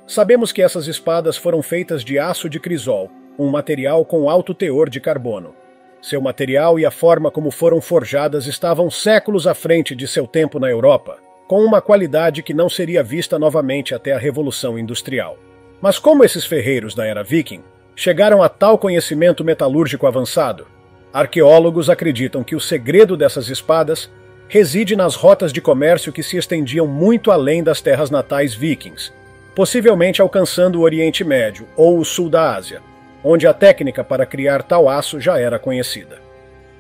A: Sabemos que essas espadas foram feitas de aço de crisol, um material com alto teor de carbono. Seu material e a forma como foram forjadas estavam séculos à frente de seu tempo na Europa, com uma qualidade que não seria vista novamente até a Revolução Industrial. Mas como esses ferreiros da era viking chegaram a tal conhecimento metalúrgico avançado? Arqueólogos acreditam que o segredo dessas espadas reside nas rotas de comércio que se estendiam muito além das terras natais vikings, possivelmente alcançando o Oriente Médio ou o sul da Ásia, onde a técnica para criar tal aço já era conhecida.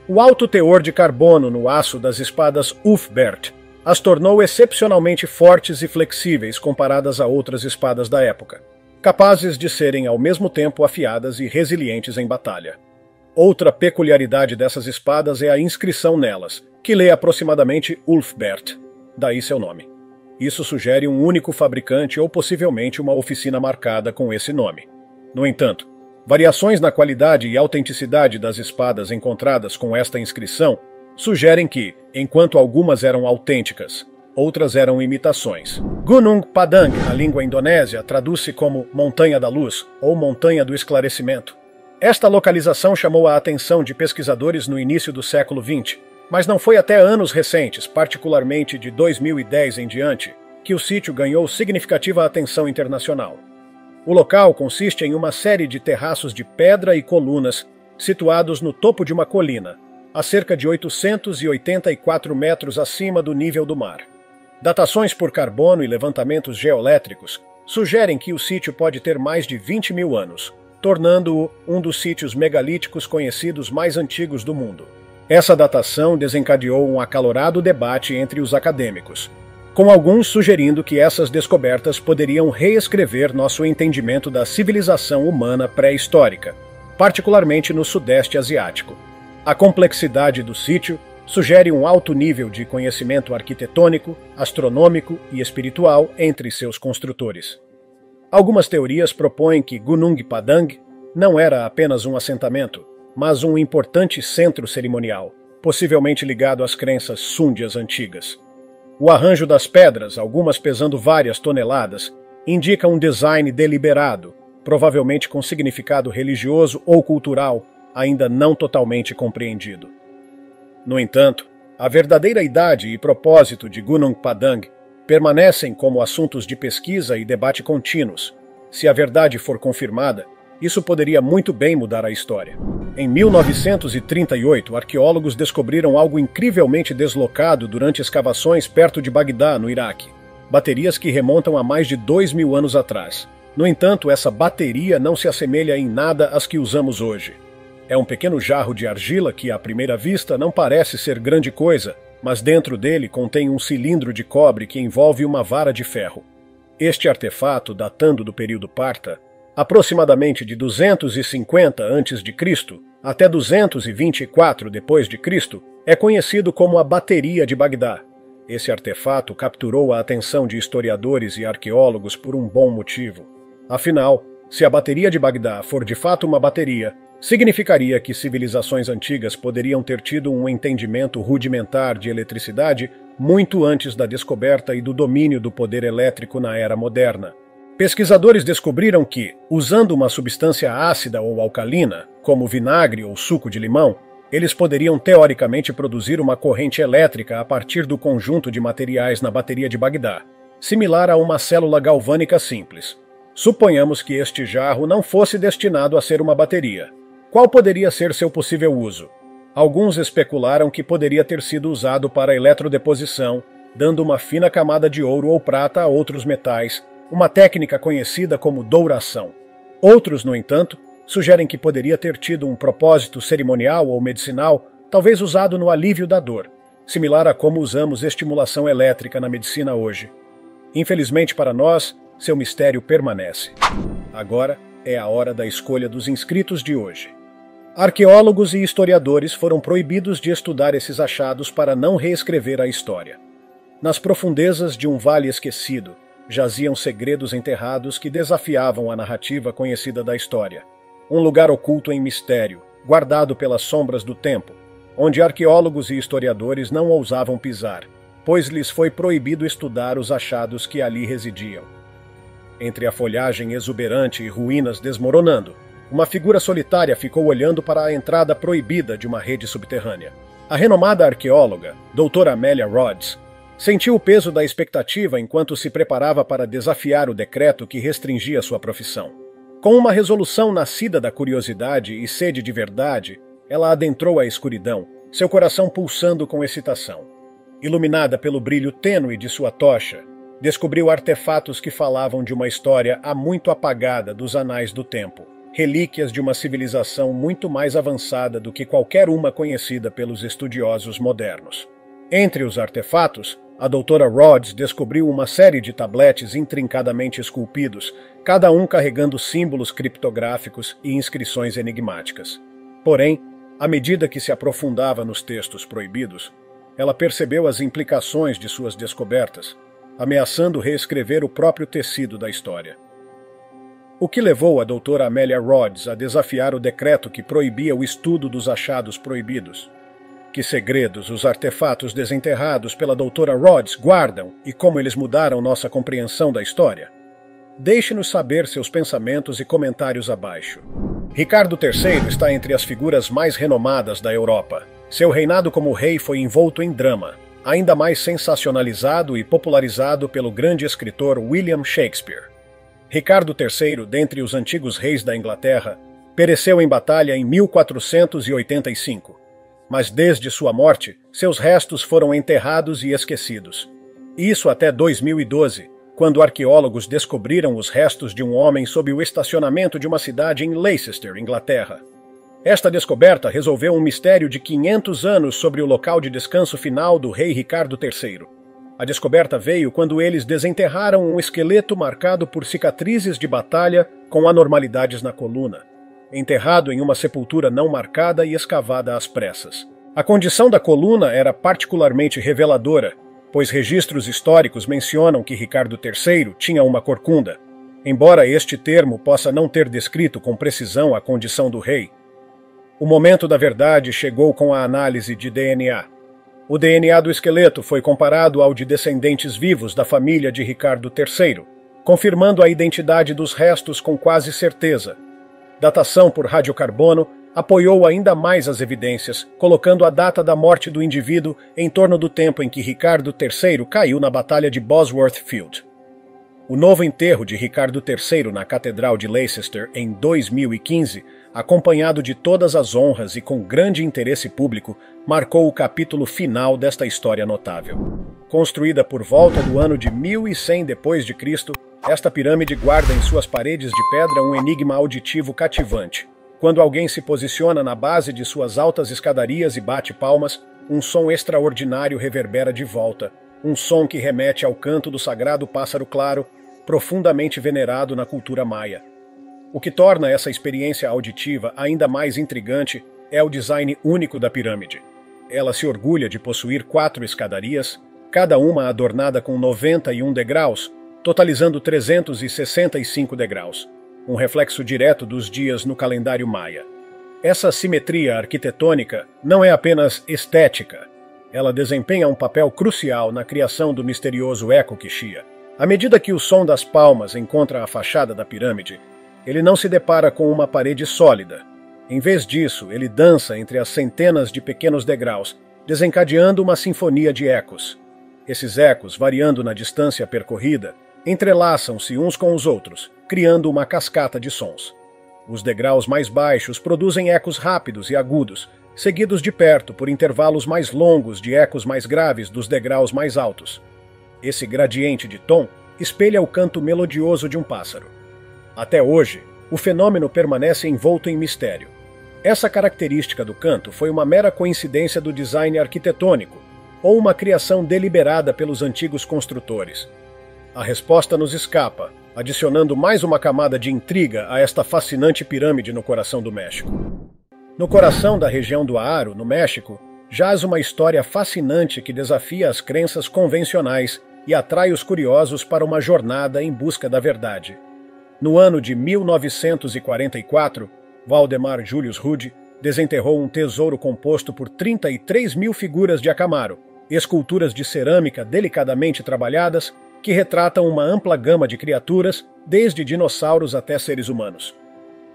A: O alto teor de carbono no aço das espadas Ulfberht as tornou excepcionalmente fortes e flexíveis comparadas a outras espadas da época, capazes de serem ao mesmo tempo afiadas e resilientes em batalha. Outra peculiaridade dessas espadas é a inscrição nelas, que lê aproximadamente Ulfberht, daí seu nome. Isso sugere um único fabricante ou possivelmente uma oficina marcada com esse nome. No entanto, variações na qualidade e autenticidade das espadas encontradas com esta inscrição sugerem que, enquanto algumas eram autênticas, outras eram imitações. Gunung Padang, na língua indonésia, traduz-se como Montanha da Luz ou Montanha do Esclarecimento. Esta localização chamou a atenção de pesquisadores no início do século XX, mas não foi até anos recentes, particularmente de 2010 em diante, que o sítio ganhou significativa atenção internacional. O local consiste em uma série de terraços de pedra e colunas situados no topo de uma colina, a cerca de 884 metros acima do nível do mar. Datações por carbono e levantamentos geoelétricos sugerem que o sítio pode ter mais de 20 mil anos, tornando-o um dos sítios megalíticos conhecidos mais antigos do mundo. Essa datação desencadeou um acalorado debate entre os acadêmicos, com alguns sugerindo que essas descobertas poderiam reescrever nosso entendimento da civilização humana pré-histórica, particularmente no Sudeste Asiático. A complexidade do sítio sugere um alto nível de conhecimento arquitetônico, astronômico e espiritual entre seus construtores. Algumas teorias propõem que Gunung Padang não era apenas um assentamento, mas um importante centro cerimonial, possivelmente ligado às crenças súndias antigas. O arranjo das pedras, algumas pesando várias toneladas, indica um design deliberado, provavelmente com significado religioso ou cultural, ainda não totalmente compreendido. No entanto, a verdadeira idade e propósito de Gunung Padang permanecem como assuntos de pesquisa e debate contínuos. Se a verdade for confirmada, isso poderia muito bem mudar a história. Em 1938, arqueólogos descobriram algo incrivelmente deslocado durante escavações perto de Bagdá, no Iraque. Baterias que remontam a mais de 2000 anos atrás. No entanto, essa bateria não se assemelha em nada às que usamos hoje. É um pequeno jarro de argila que, à primeira vista, não parece ser grande coisa, mas dentro dele contém um cilindro de cobre que envolve uma vara de ferro. Este artefato, datando do período Partha, aproximadamente de 250 a.C. até 224 d.C., é conhecido como a Bateria de Bagdá. Esse artefato capturou a atenção de historiadores e arqueólogos por um bom motivo. Afinal, se a Bateria de Bagdá for de fato uma bateria, significaria que civilizações antigas poderiam ter tido um entendimento rudimentar de eletricidade muito antes da descoberta e do domínio do poder elétrico na era moderna. Pesquisadores descobriram que, usando uma substância ácida ou alcalina, como vinagre ou suco de limão, eles poderiam teoricamente produzir uma corrente elétrica a partir do conjunto de materiais na bateria de Bagdá, similar a uma célula galvânica simples. Suponhamos que este jarro não fosse destinado a ser uma bateria. Qual poderia ser seu possível uso? Alguns especularam que poderia ter sido usado para eletrodeposição, dando uma fina camada de ouro ou prata a outros metais, uma técnica conhecida como douração. Outros, no entanto, sugerem que poderia ter tido um propósito cerimonial ou medicinal, talvez usado no alívio da dor, similar a como usamos estimulação elétrica na medicina hoje. Infelizmente para nós, seu mistério permanece. Agora é a hora da escolha dos inscritos de hoje. Arqueólogos e historiadores foram proibidos de estudar esses achados para não reescrever a história. Nas profundezas de um vale esquecido, jaziam segredos enterrados que desafiavam a narrativa conhecida da história. Um lugar oculto em mistério, guardado pelas sombras do tempo, onde arqueólogos e historiadores não ousavam pisar, pois lhes foi proibido estudar os achados que ali residiam. Entre a folhagem exuberante e ruínas desmoronando, uma figura solitária ficou olhando para a entrada proibida de uma rede subterrânea. A renomada arqueóloga, doutora Amelia Rhodes, sentiu o peso da expectativa enquanto se preparava para desafiar o decreto que restringia sua profissão. Com uma resolução nascida da curiosidade e sede de verdade, ela adentrou a escuridão, seu coração pulsando com excitação. Iluminada pelo brilho tênue de sua tocha, descobriu artefatos que falavam de uma história há muito apagada dos anais do tempo. Relíquias de uma civilização muito mais avançada do que qualquer uma conhecida pelos estudiosos modernos. Entre os artefatos, a doutora Rhodes descobriu uma série de tabletes intrincadamente esculpidos, cada um carregando símbolos criptográficos e inscrições enigmáticas. Porém, à medida que se aprofundava nos textos proibidos, ela percebeu as implicações de suas descobertas, ameaçando reescrever o próprio tecido da história. O que levou a doutora Amelia Rhodes a desafiar o decreto que proibia o estudo dos achados proibidos? Que segredos os artefatos desenterrados pela doutora Rhodes guardam e como eles mudaram nossa compreensão da história? Deixe-nos saber seus pensamentos e comentários abaixo. Ricardo III está entre as figuras mais renomadas da Europa. Seu reinado como rei foi envolto em drama, ainda mais sensacionalizado e popularizado pelo grande escritor William Shakespeare. Ricardo III, dentre os antigos reis da Inglaterra, pereceu em batalha em 1485. Mas desde sua morte, seus restos foram enterrados e esquecidos. Isso até 2012, quando arqueólogos descobriram os restos de um homem sob o estacionamento de uma cidade em Leicester, Inglaterra. Esta descoberta resolveu um mistério de 500 anos sobre o local de descanso final do rei Ricardo III. A descoberta veio quando eles desenterraram um esqueleto marcado por cicatrizes de batalha com anormalidades na coluna, enterrado em uma sepultura não marcada e escavada às pressas. A condição da coluna era particularmente reveladora, pois registros históricos mencionam que Ricardo III tinha uma corcunda, embora este termo possa não ter descrito com precisão a condição do rei. O momento da verdade chegou com a análise de DNA. O DNA do esqueleto foi comparado ao de descendentes vivos da família de Ricardo III, confirmando a identidade dos restos com quase certeza. Datação por radiocarbono apoiou ainda mais as evidências, colocando a data da morte do indivíduo em torno do tempo em que Ricardo III caiu na Batalha de Bosworth Field. O novo enterro de Ricardo III na Catedral de Leicester em 2015, acompanhado de todas as honras e com grande interesse público, marcou o capítulo final desta história notável. Construída por volta do ano de 1100 d.C., esta pirâmide guarda em suas paredes de pedra um enigma auditivo cativante. Quando alguém se posiciona na base de suas altas escadarias e bate palmas, um som extraordinário reverbera de volta, um som que remete ao canto do sagrado pássaro claro, profundamente venerado na cultura maia. O que torna essa experiência auditiva ainda mais intrigante é o design único da pirâmide. Ela se orgulha de possuir 4 escadarias, cada uma adornada com 91 degraus, totalizando 365 degraus, um reflexo direto dos dias no calendário maia. Essa simetria arquitetônica não é apenas estética. Ela desempenha um papel crucial na criação do misterioso eco que chia. À medida que o som das palmas encontra a fachada da pirâmide, ele não se depara com uma parede sólida. Em vez disso, ele dança entre as centenas de pequenos degraus, desencadeando uma sinfonia de ecos. Esses ecos, variando na distância percorrida, entrelaçam-se uns com os outros, criando uma cascata de sons. Os degraus mais baixos produzem ecos rápidos e agudos, seguidos de perto por intervalos mais longos de ecos mais graves dos degraus mais altos. Esse gradiente de tom espelha o canto melodioso de um pássaro. Até hoje, o fenômeno permanece envolto em mistério. Essa característica do canto foi uma mera coincidência do design arquitetônico, ou uma criação deliberada pelos antigos construtores? A resposta nos escapa, adicionando mais uma camada de intriga a esta fascinante pirâmide no coração do México. No coração da região do Aro, no México, jaz uma história fascinante que desafia as crenças convencionais e atrai os curiosos para uma jornada em busca da verdade. No ano de 1944, Valdemar Julius Rude desenterrou um tesouro composto por 33 mil figuras de Acamaro, esculturas de cerâmica delicadamente trabalhadas que retratam uma ampla gama de criaturas, desde dinossauros até seres humanos.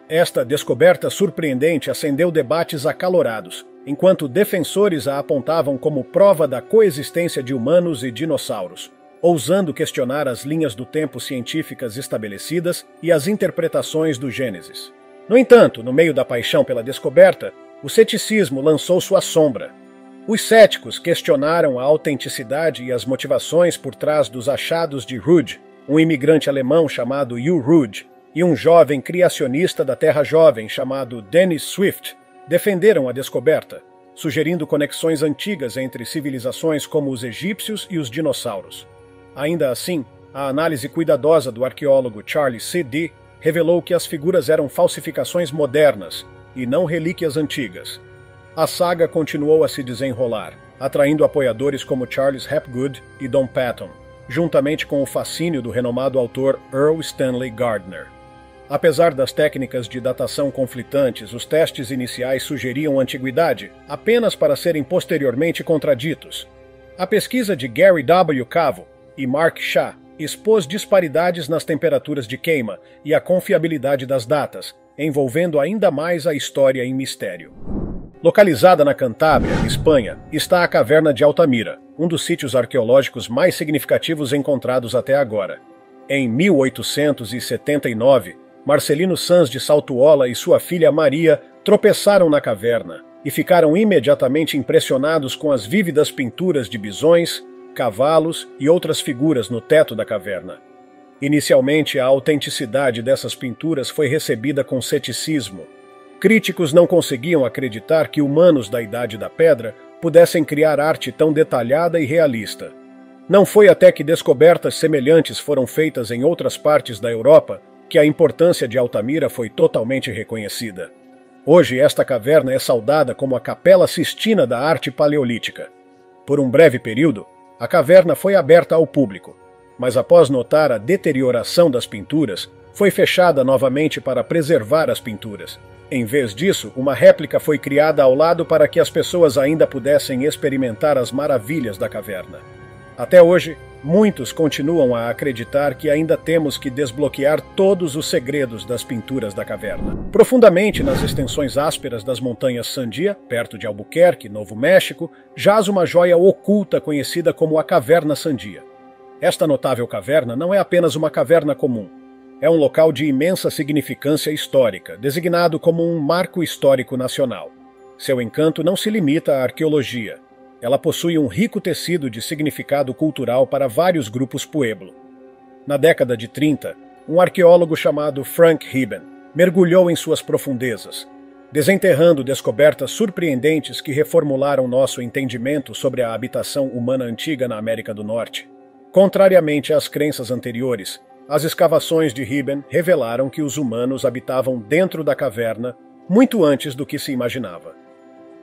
A: Esta descoberta surpreendente acendeu debates acalorados, enquanto defensores a apontavam como prova da coexistência de humanos e dinossauros, ousando questionar as linhas do tempo científicas estabelecidas e as interpretações do Gênesis. No entanto, no meio da paixão pela descoberta, o ceticismo lançou sua sombra. Os céticos questionaram a autenticidade e as motivações por trás dos achados de Rude, um imigrante alemão chamado Hugh Rude, e um jovem criacionista da Terra Jovem chamado Dennis Swift defenderam a descoberta, sugerindo conexões antigas entre civilizações como os egípcios e os dinossauros. Ainda assim, a análise cuidadosa do arqueólogo Charles C. Dee revelou que as figuras eram falsificações modernas e não relíquias antigas. A saga continuou a se desenrolar, atraindo apoiadores como Charles Hapgood e Don Patton, juntamente com o fascínio do renomado autor Earl Stanley Gardner. Apesar das técnicas de datação conflitantes, os testes iniciais sugeriam antiguidade, apenas para serem posteriormente contraditos. A pesquisa de Gary W. Cavo e Mark Shah expôs disparidades nas temperaturas de queima e a confiabilidade das datas, envolvendo ainda mais a história em mistério. Localizada na Cantábria, Espanha, está a Caverna de Altamira, um dos sítios arqueológicos mais significativos encontrados até agora. Em 1879, Marcelino Sanz de Saltuola e sua filha Maria tropeçaram na caverna e ficaram imediatamente impressionados com as vívidas pinturas de bisões, cavalos e outras figuras no teto da caverna. Inicialmente, a autenticidade dessas pinturas foi recebida com ceticismo. Críticos não conseguiam acreditar que humanos da Idade da Pedra pudessem criar arte tão detalhada e realista. Não foi até que descobertas semelhantes foram feitas em outras partes da Europa que a importância de Altamira foi totalmente reconhecida. Hoje, esta caverna é saudada como a Capela Sistina da arte paleolítica. Por um breve período, a caverna foi aberta ao público, mas após notar a deterioração das pinturas, foi fechada novamente para preservar as pinturas. Em vez disso, uma réplica foi criada ao lado para que as pessoas ainda pudessem experimentar as maravilhas da caverna. Até hoje, muitos continuam a acreditar que ainda temos que desbloquear todos os segredos das pinturas da caverna. Profundamente nas extensões ásperas das montanhas Sandia, perto de Albuquerque, Novo México, jaz uma joia oculta conhecida como a Caverna Sandia. Esta notável caverna não é apenas uma caverna comum. É um local de imensa significância histórica, designado como um marco histórico nacional. Seu encanto não se limita à arqueologia. Ela possui um rico tecido de significado cultural para vários grupos pueblo. Na década de 30, um arqueólogo chamado Frank Heben mergulhou em suas profundezas, desenterrando descobertas surpreendentes que reformularam nosso entendimento sobre a habitação humana antiga na América do Norte. Contrariamente às crenças anteriores, as escavações de Heben revelaram que os humanos habitavam dentro da caverna muito antes do que se imaginava.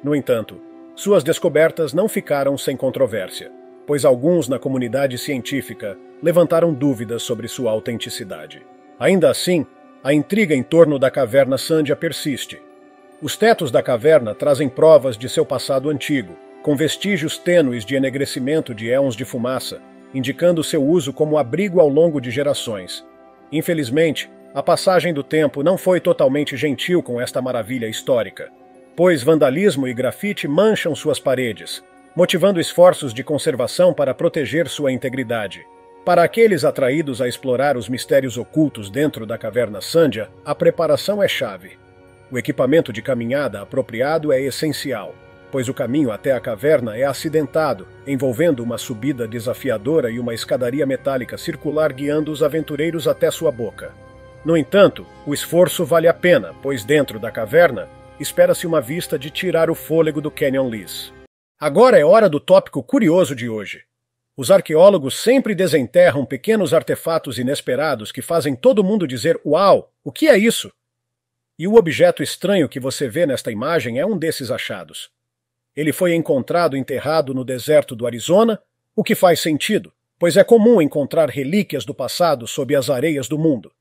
A: No entanto, suas descobertas não ficaram sem controvérsia, pois alguns na comunidade científica levantaram dúvidas sobre sua autenticidade. Ainda assim, a intriga em torno da Caverna Sandia persiste. Os tetos da caverna trazem provas de seu passado antigo, com vestígios tênues de enegrecimento de éons de fumaça, indicando seu uso como abrigo ao longo de gerações. Infelizmente, a passagem do tempo não foi totalmente gentil com esta maravilha histórica, pois vandalismo e grafite mancham suas paredes, motivando esforços de conservação para proteger sua integridade. Para aqueles atraídos a explorar os mistérios ocultos dentro da caverna Sandia, a preparação é chave. O equipamento de caminhada apropriado é essencial, pois o caminho até a caverna é acidentado, envolvendo uma subida desafiadora e uma escadaria metálica circular guiando os aventureiros até sua boca. No entanto, o esforço vale a pena, pois dentro da caverna espera-se uma vista de tirar o fôlego do Canyon Liss. Agora é hora do tópico curioso de hoje. Os arqueólogos sempre desenterram pequenos artefatos inesperados que fazem todo mundo dizer "Uau, o que é isso?" E o objeto estranho que você vê nesta imagem é um desses achados. Ele foi encontrado enterrado no deserto do Arizona, o que faz sentido, pois é comum encontrar relíquias do passado sob as areias do mundo.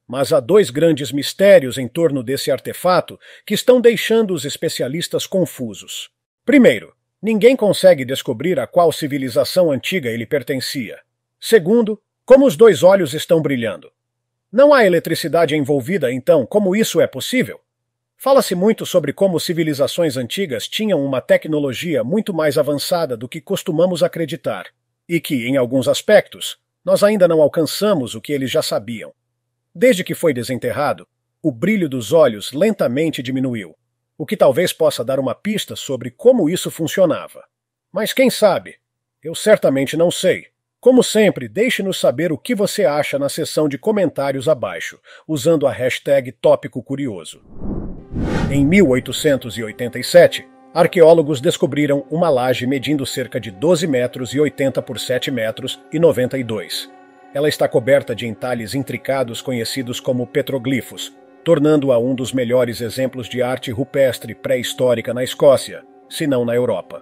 A: Mas há dois grandes mistérios em torno desse artefato que estão deixando os especialistas confusos. Primeiro, ninguém consegue descobrir a qual civilização antiga ele pertencia. Segundo, como os dois olhos estão brilhando. Não há eletricidade envolvida, então como isso é possível? Fala-se muito sobre como civilizações antigas tinham uma tecnologia muito mais avançada do que costumamos acreditar, e que, em alguns aspectos, nós ainda não alcançamos o que eles já sabiam. Desde que foi desenterrado, o brilho dos olhos lentamente diminuiu, o que talvez possa dar uma pista sobre como isso funcionava. Mas quem sabe? Eu certamente não sei. Como sempre, deixe-nos saber o que você acha na seção de comentários abaixo, usando a hashtag Tópico Curioso. Em 1887, arqueólogos descobriram uma laje medindo cerca de 12 metros e 80 por 7 metros e 92. Ela está coberta de entalhes intricados conhecidos como petroglifos, tornando-a um dos melhores exemplos de arte rupestre pré-histórica na Escócia, se não na Europa.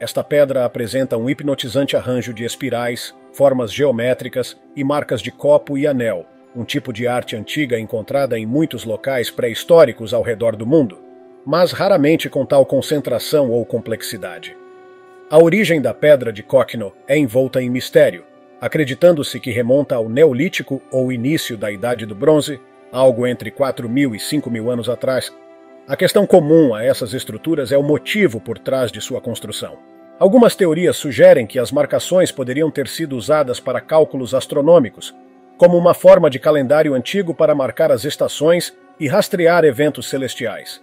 A: Esta pedra apresenta um hipnotizante arranjo de espirais, formas geométricas e marcas de copo e anel, um tipo de arte antiga encontrada em muitos locais pré-históricos ao redor do mundo, mas raramente com tal concentração ou complexidade. A origem da pedra de Cocknoe é envolta em mistério, acreditando-se que remonta ao Neolítico ou início da Idade do Bronze, algo entre 4.000 e 5.000 anos atrás. A questão comum a essas estruturas é o motivo por trás de sua construção. Algumas teorias sugerem que as marcações poderiam ter sido usadas para cálculos astronômicos, como uma forma de calendário antigo para marcar as estações e rastrear eventos celestiais.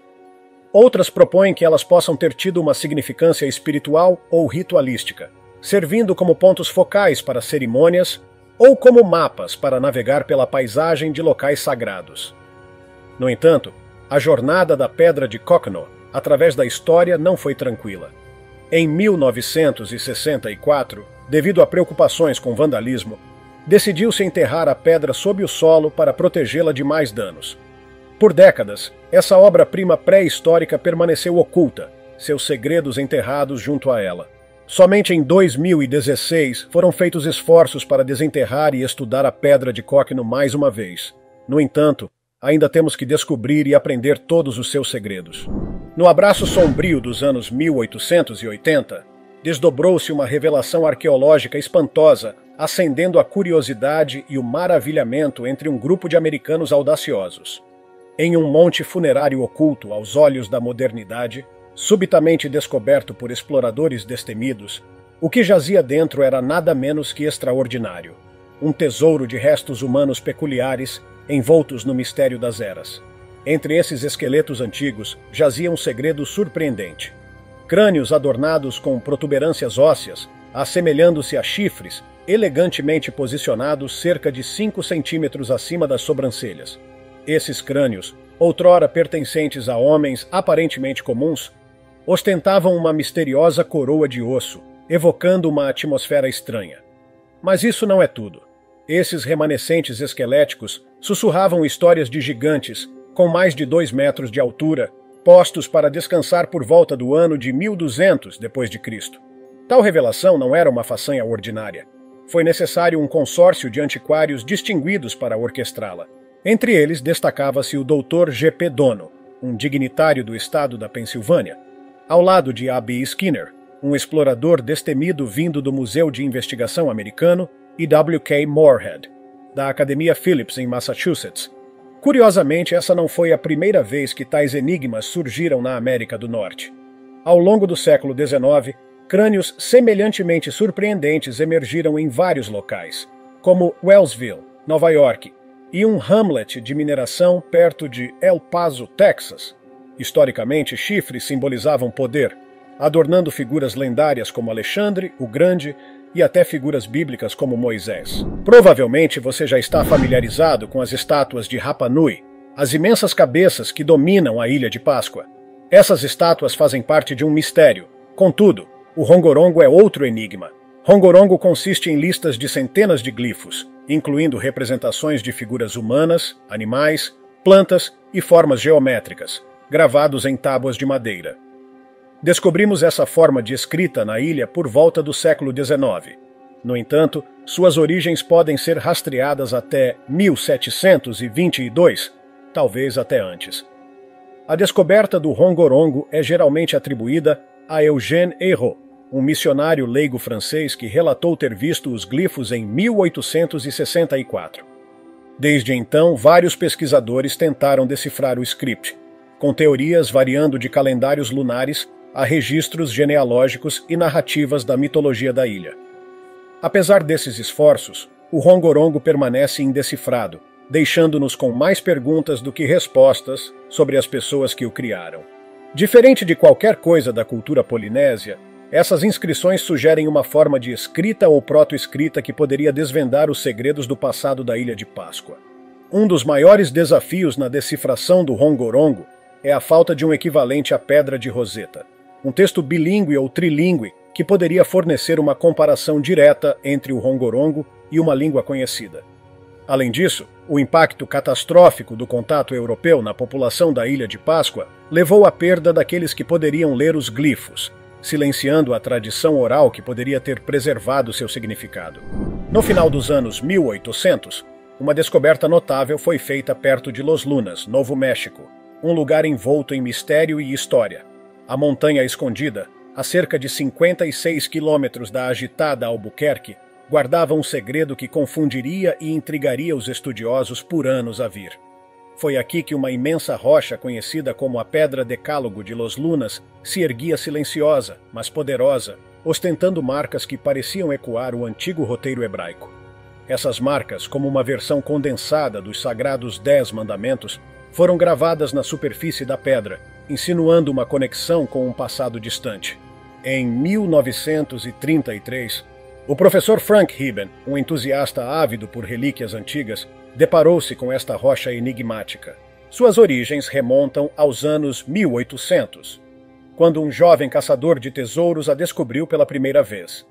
A: Outras propõem que elas possam ter tido uma significância espiritual ou ritualística, servindo como pontos focais para cerimônias ou como mapas para navegar pela paisagem de locais sagrados. No entanto, a jornada da Pedra de Cocknoe através da história não foi tranquila. Em 1964, devido a preocupações com vandalismo, decidiu-se enterrar a pedra sob o solo para protegê-la de mais danos. Por décadas, essa obra-prima pré-histórica permaneceu oculta, seus segredos enterrados junto a ela. Somente em 2016 foram feitos esforços para desenterrar e estudar a Pedra de Cocknoe mais uma vez. No entanto, ainda temos que descobrir e aprender todos os seus segredos. No abraço sombrio dos anos 1880, desdobrou-se uma revelação arqueológica espantosa, acendendo a curiosidade e o maravilhamento entre um grupo de americanos audaciosos. Em um monte funerário oculto aos olhos da modernidade, subitamente descoberto por exploradores destemidos, o que jazia dentro era nada menos que extraordinário. Um tesouro de restos humanos peculiares, envoltos no mistério das eras. Entre esses esqueletos antigos jazia um segredo surpreendente. Crânios adornados com protuberâncias ósseas, assemelhando-se a chifres, elegantemente posicionados cerca de 5 centímetros acima das sobrancelhas. Esses crânios, outrora pertencentes a homens aparentemente comuns, ostentavam uma misteriosa coroa de osso, evocando uma atmosfera estranha. Mas isso não é tudo. Esses remanescentes esqueléticos sussurravam histórias de gigantes, com mais de 2 metros de altura, postos para descansar por volta do ano de 1200 d.C. Tal revelação não era uma façanha ordinária. Foi necessário um consórcio de antiquários distinguidos para orquestrá-la. Entre eles destacava-se o Dr. G.P. Dono, um dignitário do estado da Pensilvânia, ao lado de A.B. Skinner, um explorador destemido vindo do Museu de Investigação Americano, e W.K. Moorhead, da Academia Phillips em Massachusetts. Curiosamente, essa não foi a primeira vez que tais enigmas surgiram na América do Norte. Ao longo do século XIX, crânios semelhantemente surpreendentes emergiram em vários locais, como Wellsville, Nova York, e um hamlet de mineração perto de El Paso, Texas. Historicamente, chifres simbolizavam poder, adornando figuras lendárias como Alexandre, o Grande, e até figuras bíblicas como Moisés. Provavelmente você já está familiarizado com as estátuas de Rapa Nui, as imensas cabeças que dominam a Ilha de Páscoa. Essas estátuas fazem parte de um mistério. Contudo, o rongorongo é outro enigma. Rongorongo consiste em listas de centenas de glifos, incluindo representações de figuras humanas, animais, plantas e formas geométricas, gravados em tábuas de madeira. Descobrimos essa forma de escrita na ilha por volta do século XIX. No entanto, suas origens podem ser rastreadas até 1722, talvez até antes. A descoberta do rongorongo é geralmente atribuída a Eugène Ayrault, um missionário leigo francês que relatou ter visto os glifos em 1864. Desde então, vários pesquisadores tentaram decifrar o script, com teorias variando de calendários lunares a registros genealógicos e narrativas da mitologia da ilha. Apesar desses esforços, o rongorongo permanece indecifrado, deixando-nos com mais perguntas do que respostas sobre as pessoas que o criaram. Diferente de qualquer coisa da cultura polinésia, essas inscrições sugerem uma forma de escrita ou proto-escrita que poderia desvendar os segredos do passado da Ilha de Páscoa. Um dos maiores desafios na decifração do rongorongo é a falta de um equivalente à Pedra de Roseta, um texto bilíngue ou trilíngue que poderia fornecer uma comparação direta entre o rongorongo e uma língua conhecida. Além disso, o impacto catastrófico do contato europeu na população da Ilha de Páscoa levou à perda daqueles que poderiam ler os glifos, silenciando a tradição oral que poderia ter preservado seu significado. No final dos anos 1800, uma descoberta notável foi feita perto de Los Lunas, Novo México, um lugar envolto em mistério e história. A Montanha Escondida, a cerca de 56 quilômetros da agitada Albuquerque, guardava um segredo que confundiria e intrigaria os estudiosos por anos a vir. Foi aqui que uma imensa rocha conhecida como a Pedra Decálogo de Los Lunas se erguia silenciosa, mas poderosa, ostentando marcas que pareciam ecoar o antigo roteiro hebraico. Essas marcas, como uma versão condensada dos sagrados 10 mandamentos, foram gravadas na superfície da pedra, insinuando uma conexão com um passado distante. Em 1933, o professor Frank Hibben, um entusiasta ávido por relíquias antigas, deparou-se com esta rocha enigmática. Suas origens remontam aos anos 1800, quando um jovem caçador de tesouros a descobriu pela primeira vez.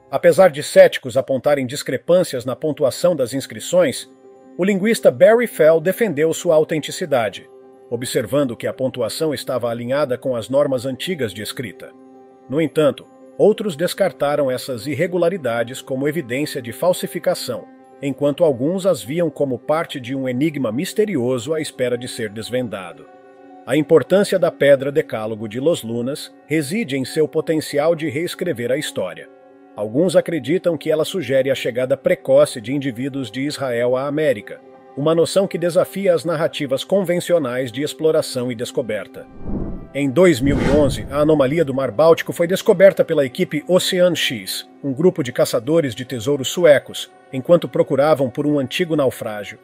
A: Apesar de céticos apontarem discrepâncias na pontuação das inscrições, o linguista Barry Fell defendeu sua autenticidade, observando que a pontuação estava alinhada com as normas antigas de escrita. No entanto, outros descartaram essas irregularidades como evidência de falsificação, enquanto alguns as viam como parte de um enigma misterioso à espera de ser desvendado. A importância da Pedra Decálogo de Los Lunas reside em seu potencial de reescrever a história. Alguns acreditam que ela sugere a chegada precoce de indivíduos de Israel à América, uma noção que desafia as narrativas convencionais de exploração e descoberta. Em 2011, a anomalia do Mar Báltico foi descoberta pela equipe Ocean X, um grupo de caçadores de tesouros suecos, enquanto procuravam por um antigo naufrágio.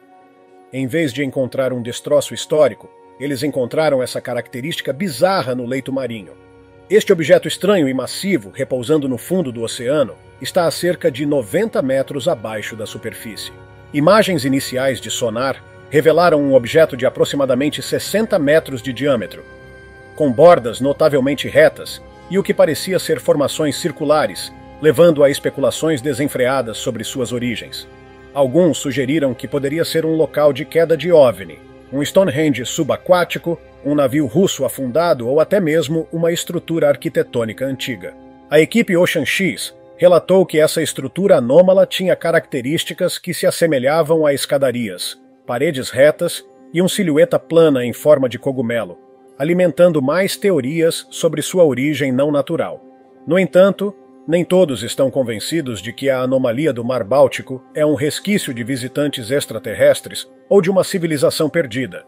A: Em vez de encontrar um destroço histórico, eles encontraram essa característica bizarra no leito marinho. Este objeto estranho e massivo, repousando no fundo do oceano, está a cerca de 90 metros abaixo da superfície. Imagens iniciais de sonar revelaram um objeto de aproximadamente 60 metros de diâmetro, com bordas notavelmente retas e o que parecia ser formações circulares, levando a especulações desenfreadas sobre suas origens. Alguns sugeriram que poderia ser um local de queda de OVNI, um Stonehenge subaquático, um navio russo afundado ou até mesmo uma estrutura arquitetônica antiga. A equipe Ocean X relatou que essa estrutura anômala tinha características que se assemelhavam a escadarias, paredes retas e um silhueta plana em forma de cogumelo, alimentando mais teorias sobre sua origem não natural. No entanto, nem todos estão convencidos de que a anomalia do Mar Báltico é um resquício de visitantes extraterrestres ou de uma civilização perdida.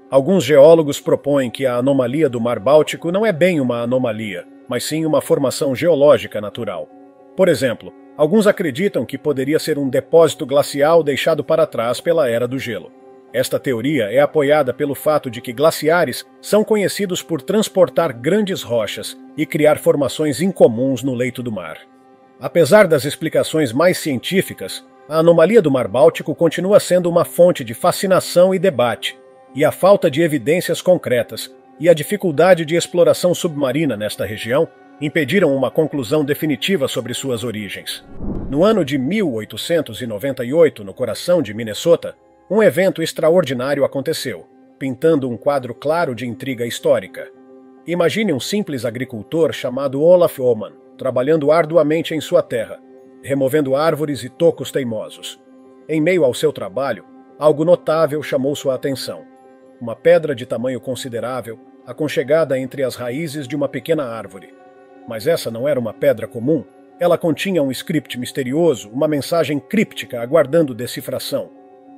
A: Alguns geólogos propõem que a anomalia do Mar Báltico não é bem uma anomalia, mas sim uma formação geológica natural. Por exemplo, alguns acreditam que poderia ser um depósito glacial deixado para trás pela Era do Gelo. Esta teoria é apoiada pelo fato de que glaciares são conhecidos por transportar grandes rochas e criar formações incomuns no leito do mar. Apesar das explicações mais científicas, a anomalia do Mar Báltico continua sendo uma fonte de fascinação e debate, e a falta de evidências concretas e a dificuldade de exploração submarina nesta região impediram uma conclusão definitiva sobre suas origens. No ano de 1898, no coração de Minnesota, um evento extraordinário aconteceu, pintando um quadro claro de intriga histórica. Imagine um simples agricultor chamado Olaf Oman, trabalhando arduamente em sua terra, removendo árvores e tocos teimosos. Em meio ao seu trabalho, algo notável chamou sua atenção. Uma pedra de tamanho considerável, aconchegada entre as raízes de uma pequena árvore. Mas essa não era uma pedra comum. Ela continha um script misterioso, uma mensagem críptica aguardando decifração.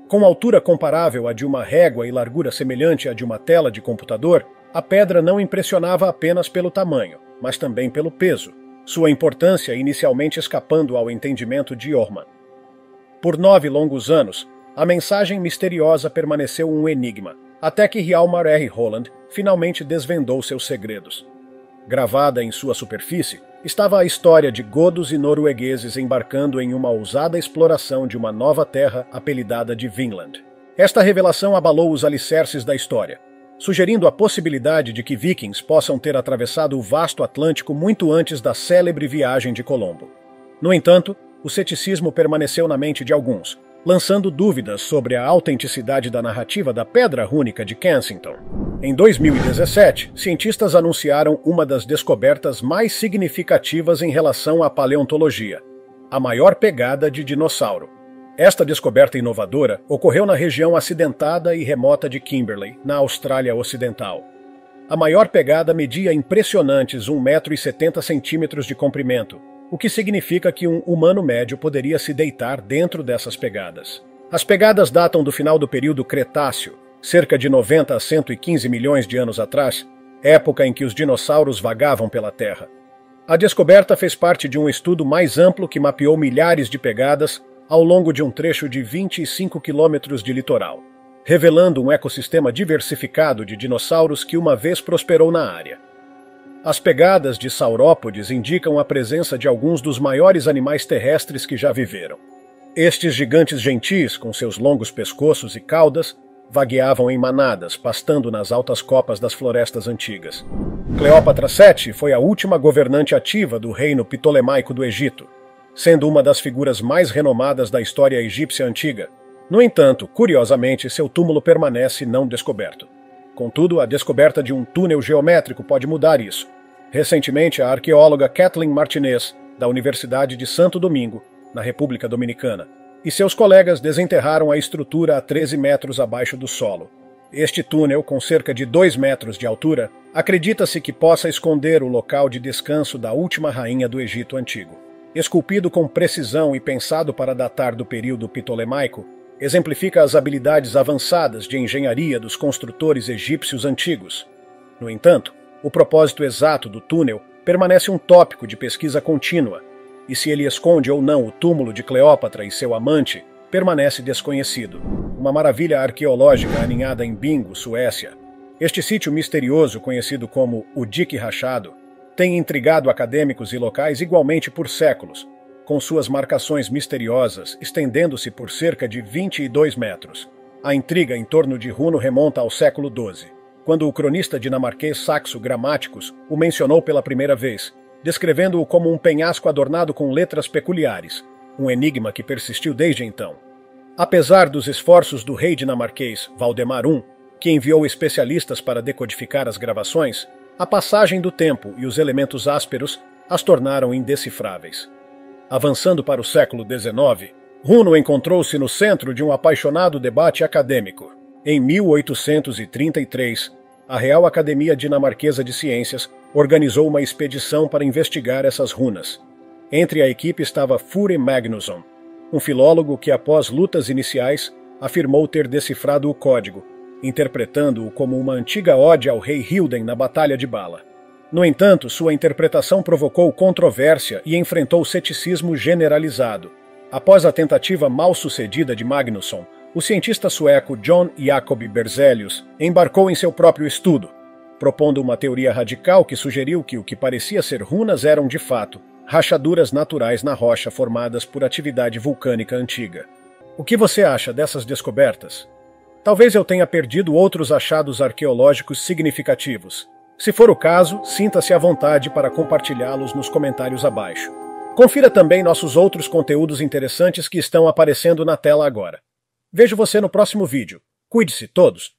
A: Com altura comparável à de uma régua e largura semelhante à de uma tela de computador, a pedra não impressionava apenas pelo tamanho, mas também pelo peso, sua importância inicialmente escapando ao entendimento de Orman. Por 9 longos anos, a mensagem misteriosa permaneceu um enigma, até que Hjalmar R. Holland finalmente desvendou seus segredos. Gravada em sua superfície, estava a história de godos e noruegueses embarcando em uma ousada exploração de uma nova terra apelidada de Vinland. Esta revelação abalou os alicerces da história, sugerindo a possibilidade de que vikings possam ter atravessado o vasto Atlântico muito antes da célebre viagem de Colombo. No entanto, o ceticismo permaneceu na mente de alguns, lançando dúvidas sobre a autenticidade da narrativa da Pedra Rúnica de Kensington. Em 2017, cientistas anunciaram uma das descobertas mais significativas em relação à paleontologia: a maior pegada de dinossauro. Esta descoberta inovadora ocorreu na região acidentada e remota de Kimberley, na Austrália Ocidental. A maior pegada media impressionantes 1,70 m de comprimento, o que significa que um humano médio poderia se deitar dentro dessas pegadas. As pegadas datam do final do período Cretáceo, cerca de 90 a 115 milhões de anos atrás, época em que os dinossauros vagavam pela Terra. A descoberta fez parte de um estudo mais amplo que mapeou milhares de pegadas ao longo de um trecho de 25 quilômetros de litoral, revelando um ecossistema diversificado de dinossauros que uma vez prosperou na área. As pegadas de saurópodes indicam a presença de alguns dos maiores animais terrestres que já viveram. Estes gigantes gentis, com seus longos pescoços e caudas, vagueavam em manadas, pastando nas altas copas das florestas antigas. Cleópatra VII foi a última governante ativa do reino ptolemaico do Egito, sendo uma das figuras mais renomadas da história egípcia antiga. No entanto, curiosamente, seu túmulo permanece não descoberto. Contudo, a descoberta de um túnel geométrico pode mudar isso. Recentemente, a arqueóloga Kathleen Martinez, da Universidade de Santo Domingo, na República Dominicana, e seus colegas desenterraram a estrutura a 13 metros abaixo do solo. Este túnel, com cerca de 2 metros de altura, acredita-se que possa esconder o local de descanso da última rainha do Egito Antigo. Esculpido com precisão e pensado para datar do período ptolemaico, exemplifica as habilidades avançadas de engenharia dos construtores egípcios antigos. No entanto, o propósito exato do túnel permanece um tópico de pesquisa contínua, e se ele esconde ou não o túmulo de Cleópatra e seu amante, permanece desconhecido. Uma maravilha arqueológica aninhada em Bingo, Suécia. Este sítio misterioso, conhecido como o Dique Rachado, tem intrigado acadêmicos e locais igualmente por séculos, com suas marcações misteriosas estendendo-se por cerca de 22 metros. A intriga em torno de Runo remonta ao século XII, quando o cronista dinamarquês Saxo Grammaticus o mencionou pela primeira vez, descrevendo-o como um penhasco adornado com letras peculiares, um enigma que persistiu desde então. Apesar dos esforços do rei dinamarquês Valdemar I, que enviou especialistas para decodificar as gravações, a passagem do tempo e os elementos ásperos as tornaram indecifráveis. Avançando para o século XIX, Runo encontrou-se no centro de um apaixonado debate acadêmico. Em 1833, a Real Academia Dinamarquesa de Ciências organizou uma expedição para investigar essas runas. Entre a equipe estava Fure Magnusson, um filólogo que, após lutas iniciais, afirmou ter decifrado o código, interpretando-o como uma antiga ode ao rei Hilden na Batalha de Bala. No entanto, sua interpretação provocou controvérsia e enfrentou ceticismo generalizado. Após a tentativa mal-sucedida de Magnusson, o cientista sueco John Jacob Berzelius embarcou em seu próprio estudo, propondo uma teoria radical que sugeriu que o que parecia ser runas eram, de fato, rachaduras naturais na rocha formadas por atividade vulcânica antiga. O que você acha dessas descobertas? Talvez eu tenha perdido outros achados arqueológicos significativos. Se for o caso, sinta-se à vontade para compartilhá-los nos comentários abaixo. Confira também nossos outros conteúdos interessantes que estão aparecendo na tela agora. Vejo você no próximo vídeo. Cuide-se todos!